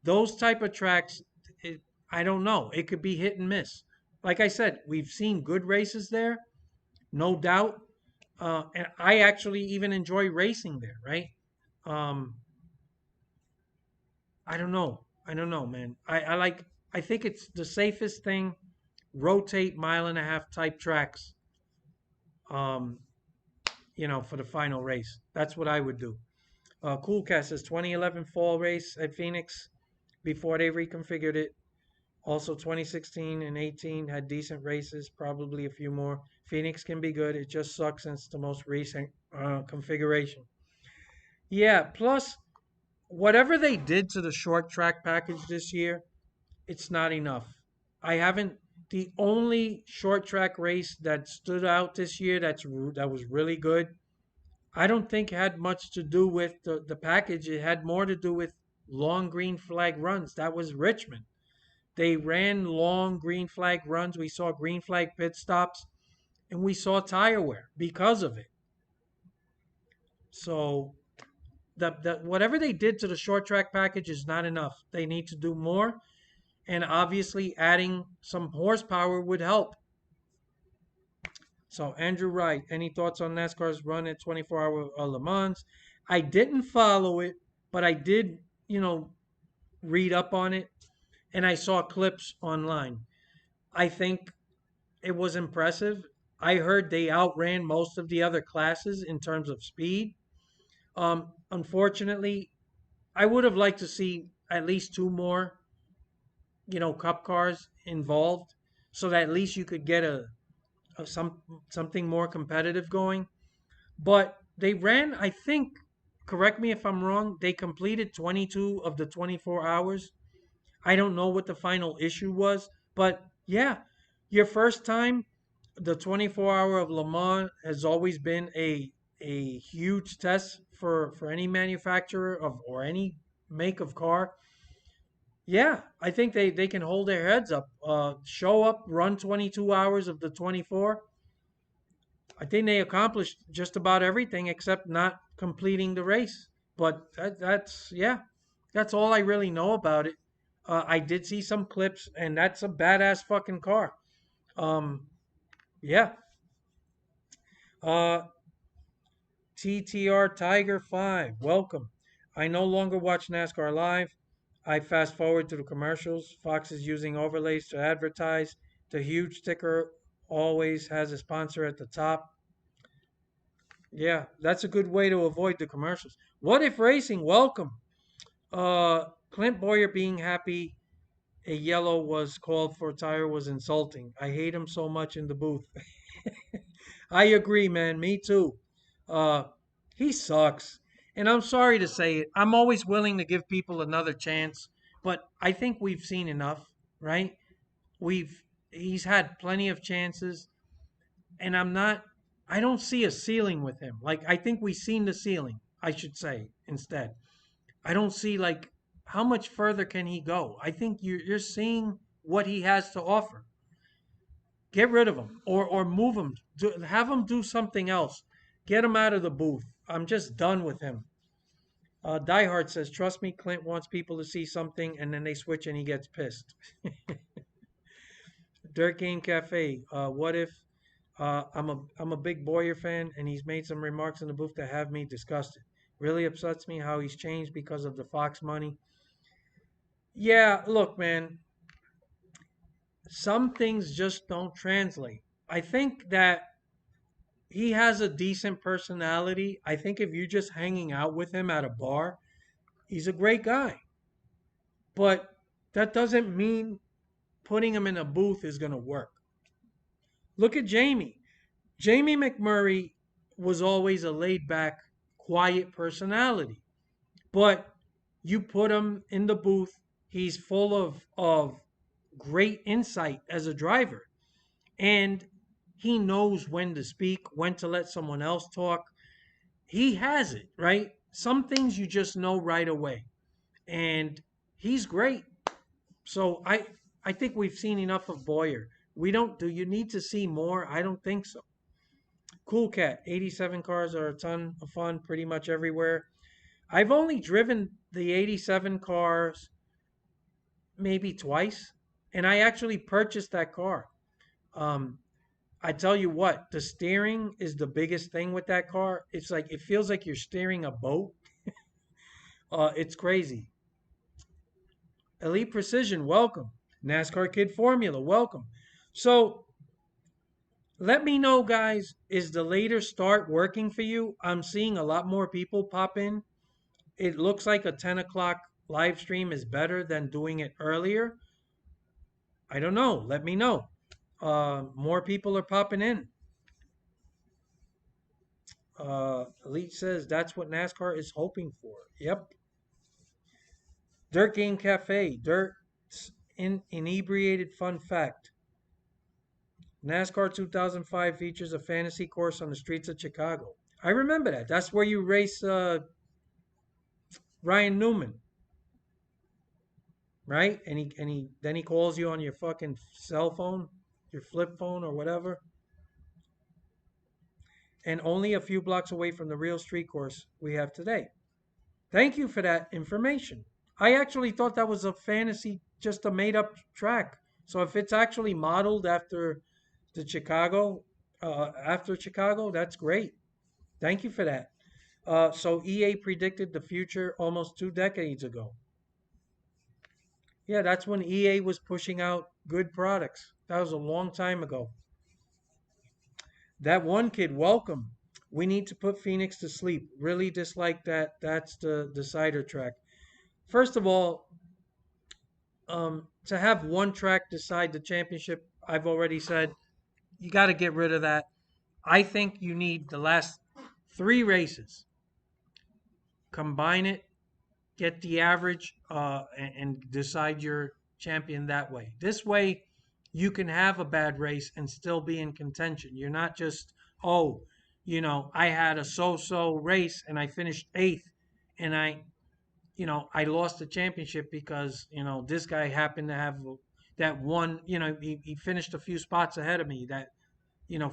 those type of tracks. It, I don't know. It could be hit and miss. Like I said, we've seen good races there, no doubt. And I actually even enjoy racing there, right? Um, I don't know. I don't know, man. I like. I think it's the safest thing. Rotate mile and a half type tracks. Um, for the final race. That's what I would do. Cool Cat says 2011 fall race at Phoenix before they reconfigured it. Also, 2016 and 18 had decent races, probably a few more. Phoenix can be good. It just sucks since the most recent configuration. Yeah, plus, whatever they did to the short track package this year, it's not enough. I haven't. The only short track race that stood out this year that was really good, I don't think had much to do with the package. It had more to do with long green flag runs. That was Richmond. They ran long green flag runs. We saw green flag pit stops, and we saw tire wear because of it. So the whatever they did to the short track package is not enough. They need to do more, and obviously adding some horsepower would help. So Andrew Wright, any thoughts on NASCAR's run at 24-hour Le Mans? I didn't follow it, but I did, read up on it, and I saw clips online. I think it was impressive. I heard they outran most of the other classes in terms of speed. Unfortunately, I would have liked to see at least two more, cup cars involved, so that at least you could get something more competitive going. But they ran, I think, correct me if I'm wrong, they completed 22 of the 24 hours. I don't know what the final issue was, but yeah, your first time, the 24-hour of Le Mans has always been a huge test for any manufacturer of or any make of car. Yeah, I think they can hold their heads up. Show up, run 22 hours of the 24. I think they accomplished just about everything except not completing the race. But that's all I really know about it. I did see some clips, and that's a badass fucking car. Um, yeah. Uh, TTR Tiger 5, welcome. I no longer watch NASCAR live. I fast forward to the commercials. Fox is using overlays to advertise. The huge sticker always has a sponsor at the top. Yeah, that's a good way to avoid the commercials. What if racing? Welcome. Clint Boyer being happy a yellow was called for a tire was insulting. I hate him so much in the booth. I agree, man. Me too. Uh, he sucks. And I'm sorry to say it. I'm always willing to give people another chance, but I think we've seen enough, right? We've he's had plenty of chances, and I don't see a ceiling with him. Like I think we've seen the ceiling, I should say instead. I don't see like how much further can he go? I think you're seeing what he has to offer. Get rid of him or move him. Have him do something else. Get him out of the booth. I'm just done with him. Die Hard says, "Trust me, Clint wants people to see something, and then they switch and he gets pissed." Dirt Game Cafe. What if I'm a big Boyer fan, and he's made some remarks in the booth that have me disgusted. Really upsets me how he's changed because of the Fox money. Yeah, look, man, some things just don't translate. I think that he has a decent personality. I think if you're just hanging out with him at a bar, He's a great guy. But that doesn't mean putting him in a booth is going to work. Look at Jamie. Jamie McMurray was always a laid back, quiet personality. But you put him in the booth, he's full of great insight as a driver. And he knows when to speak, when to let someone else talk. He has it, right? Some things you just know right away. And he's great. So I think we've seen enough of Boyer. We don't do you need to see more? I don't think so. Cool Cat, 87 cars are a ton of fun pretty much everywhere. I've only driven the 87 cars maybe twice, and I actually purchased that car. Um, I tell you what, the steering is the biggest thing with that car. It's like it feels like you're steering a boat. It's crazy. Elite Precision, welcome. NASCAR Kid Formula, welcome. So let me know, guys, is the later start working for you? I'm seeing a lot more people pop in. It looks like a 10 o'clock live stream is better than doing it earlier. I don't know. Let me know. More people are popping in. Elite says that's what NASCAR is hoping for. Yep. Dirt Game Cafe. Dirt's inebriated fun fact. NASCAR 2005 features a fantasy course on the streets of Chicago. I remember that. That's where you race Ryan Newman, right? And he then he calls you on your fucking cell phone, your flip phone or whatever. And only a few blocks away from the real street course we have today. Thank you for that information. I actually thought that was a fantasy, just a made up track. So if it's actually modeled the Chicago, after Chicago, that's great. Thank you for that. So EA predicted the future almost 2 decades ago. Yeah, that's when EA was pushing out good products. That was a long time ago. That one kid, welcome. We need to put Phoenix to sleep. Really dislike that. That's the decider track. First of all, to have one track decide the championship, I've already said you got to get rid of that. I think you need the last three races, combine it, get the average, and decide your champion that way. This way, you can have a bad race and still be in contention. You're not just, oh, I had a so-so race and I finished eighth, and I lost the championship because this guy happened to have that one. He finished a few spots ahead of me that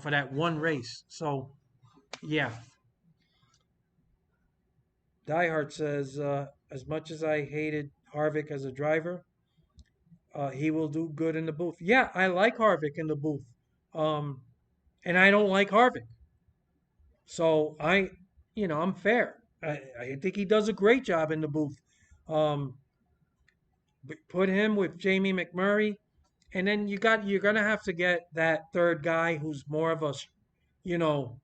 for that one race. So yeah, Diehard says as much as I hated Harvick as a driver, he will do good in the booth. Yeah, I like Harvick in the booth, um, and I don't like Harvick. So I'm fair. I think he does a great job in the booth. Um, put him with Jamie McMurray, and then you're gonna have to get that third guy who's more of a, you know,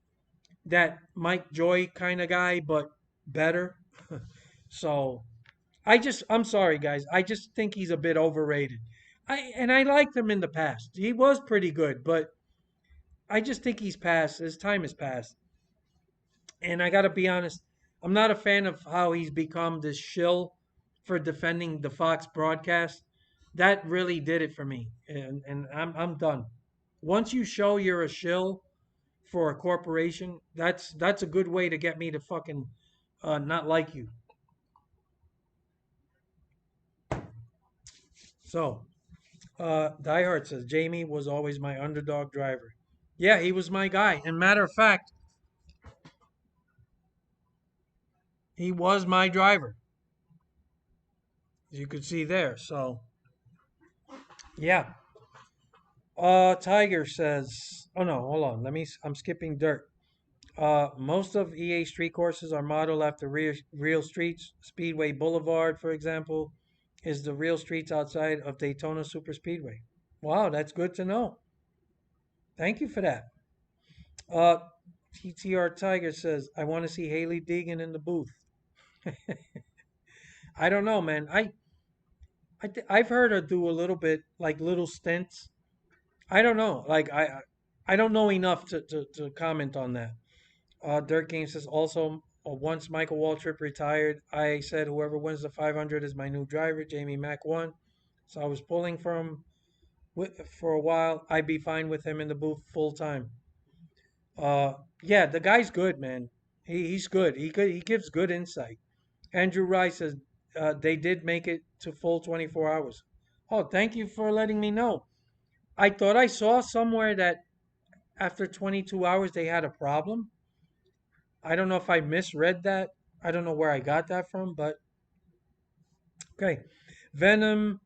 that Mike Joy kind of guy, but better. So I'm sorry, guys. I just think he's a bit overrated. I liked him in the past. He was pretty good, but I just think he's passed. His time has passed. And I got to be honest, I'm not a fan of how he's become this shill for defending the Fox broadcast. That really did it for me, and I'm done. Once you show you're a shill for a corporation, that's a good way to get me to fucking not like you. So, Diehard says Jamie was always my underdog driver. Yeah, he was my guy. And matter of fact, he was my driver, as you could see there. So, yeah. Tiger says, oh no, hold on. I'm skipping dirt. Most of EA street courses are modeled after real streets. Speedway Boulevard, for example, is the real streets outside of Daytona Superspeedway. Wow, that's good to know. Thank you for that. Uh, TTR Tiger says, I want to see Haley Deegan in the booth. I don't know, man. I've heard her do a little bit like little stints. I don't know. I don't know enough to comment on that. Dirt Game says also once Michael Waltrip retired, I said whoever wins the 500 is my new driver. Jamie Mack won, so I was pulling for a while. I'd be fine with him in the booth full time. Yeah, the guy's good, man. He's good. He gives good insight. Andrew Rice says they did make it to full 24 hours. Oh, thank you for letting me know. I thought I saw somewhere that after 22 hours they had a problem. I don't know if I misread that. I don't know where I got that from, but okay. Venom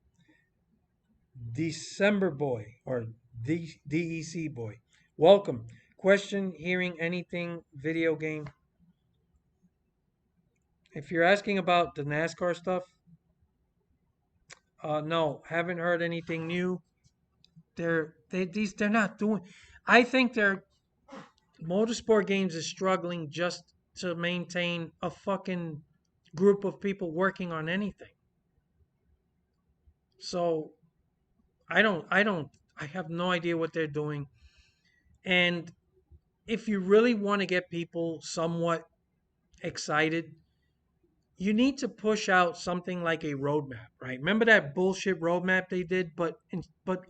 December Boy or DEC Boy. Welcome. Question hearing anything video game. If you're asking about the NASCAR stuff, no, haven't heard anything new. They're not doing. I think their motorsport games is struggling just to maintain a fucking group of people working on anything. So I have no idea what they're doing. And if you really want to get people somewhat excited, you need to push out something like a roadmap, right? Remember that bullshit roadmap they did, but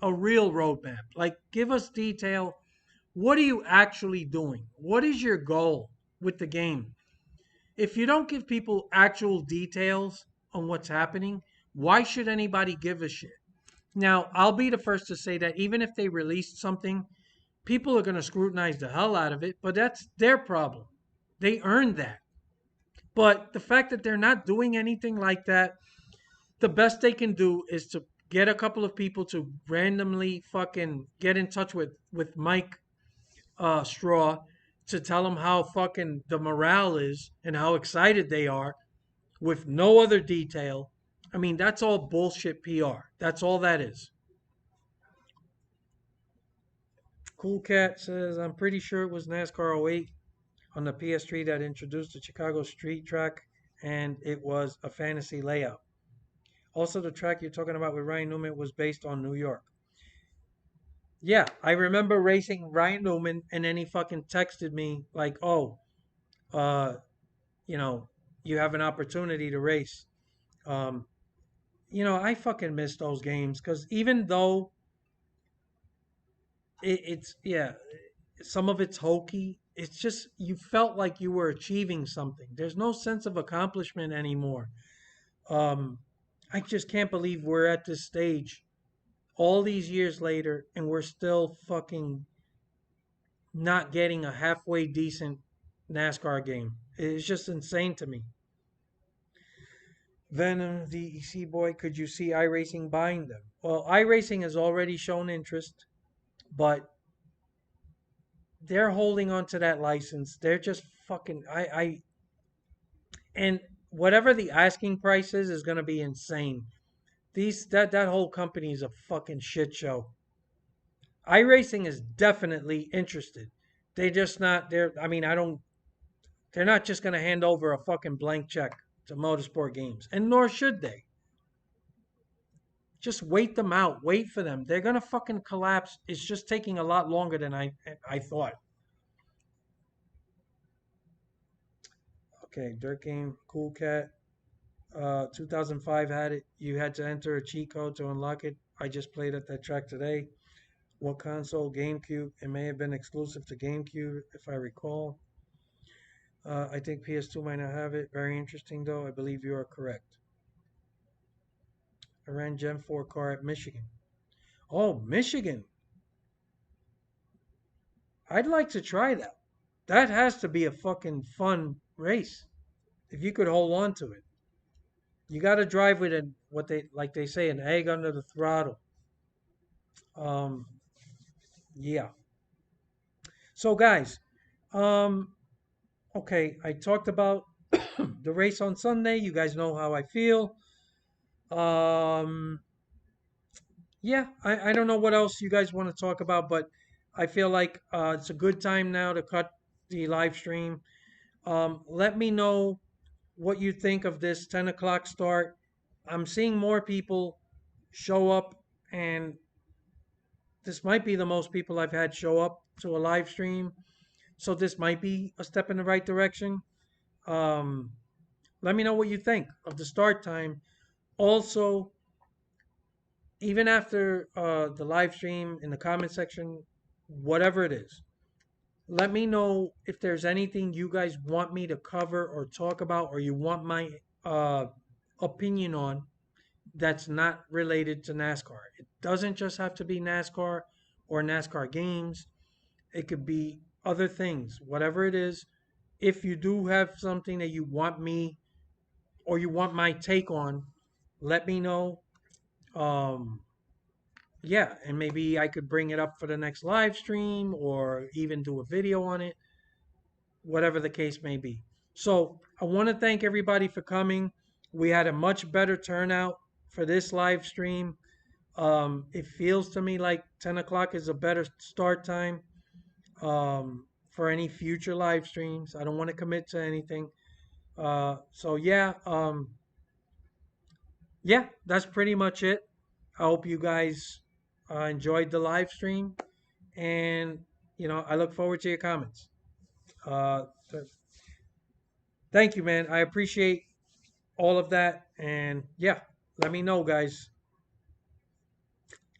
a real roadmap. Like give us detail. What are you actually doing? What is your goal with the game? If you don't give people actual details on what's happening, why should anybody give a shit? Now, I'll be the first to say that even if they released something, people are going to scrutinize the hell out of it, but that's their problem. They earned that. But the fact that they're not doing anything like that, the best they can do is to get a couple of people to randomly fucking get in touch with Mike Straw to tell him how fucking the morale is and how excited they are with no other detail. I mean, that's all bullshit PR. That's all that is. Cool Cat says, I'm pretty sure it was NASCAR '08 on the PS3 that introduced the Chicago street track, and it was a fantasy layout. Also, the track you're talking about with Ryan Newman was based on New York. Yeah, I remember racing Ryan Newman, and then he fucking texted me like, "Oh, uh, you know, you have an opportunity to race." Um, I fucking miss those games because even though it's yeah, some of it's hokey. It's just you felt like you were achieving something. There's no sense of accomplishment anymore. Um, I just can't believe we're at this stage all these years later and we're still fucking not getting a halfway decent NASCAR game. It's just insane to me. Venom, the EC boy, could you see iRacing buying them? Well, iRacing has already shown interest, but they're holding on to that license. They're just fucking and whatever the asking price is going to be insane. That whole company is a fucking shit show. iRacing is definitely interested. They just not they're I mean I don't they're not just going to hand over a fucking blank check to Motorsport Games, and nor should they. Just wait them out. Wait for them. They're going to fucking collapse. It's just taking a lot longer than I thought. Okay, Dirt Game, Cool Cat. 2005 had it. You had to enter a cheat code to unlock it. I just played at that track today. What console? GameCube. It may have been exclusive to GameCube, if I recall. I think PS2 might not have it. Very interesting, though. I believe you are correct. I ran Gen 4 car at Michigan. Oh, Michigan. I'd like to try that. That has to be a fucking fun race. If you could hold on to it. You got to drive with what they say, an egg under the throttle. Um, yeah. So guys, um, okay, I talked about the race on Sunday. You guys know how I feel. Um, yeah, I don't know what else you guys want to talk about, but I feel like it's a good time now to cut the live stream. Let me know what you think of this 10 o'clock start. I'm seeing more people show up, and this might be the most people I've had show up to a live stream. So this might be a step in the right direction. Um, Let me know what you think of the start time. Also, even after the live stream, in the comment section, whatever it is, let me know if there's anything you guys want me to cover or talk about, or you want my uh, opinion on that's not related to NASCAR. It doesn't just have to be NASCAR or NASCAR games. It could be other things, whatever it is. If you do have something that you want me or you want my take on, let me know. Um, yeah, and maybe I could bring it up for the next live stream or even do a video on it, whatever the case may be. So I want to thank everybody for coming. We had a much better turnout for this live stream. It feels to me like 10 o'clock is a better start time for any future live streams. I don't want to commit to anything. So yeah, that's pretty much it. I hope you guys enjoyed the live stream, and I look forward to your comments. Uh, th- Thank you, man. I appreciate all of that, and yeah, let me know, guys.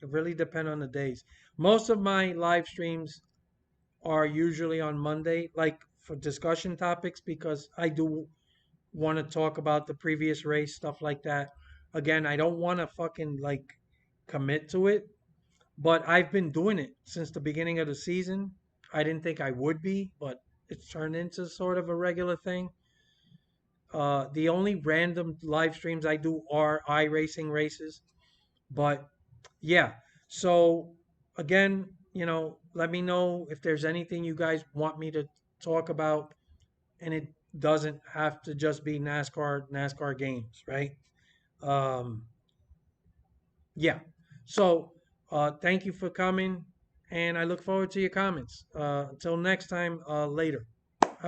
It really depends on the days. Most of my live streams are usually on Monday, like for discussion topics, because I do want to talk about the previous race, stuff like that. Again, I don't want to fucking like commit to it, but I've been doing it since the beginning of the season. I didn't think I would be, but it's turned into sort of a regular thing. The only random live streams I do are iRacing races, but yeah. So again, let me know if there's anything you guys want me to talk about, and it doesn't have to just be NASCAR games, right? Um, yeah. So thank you for coming, and I look forward to your comments. Until next time, later.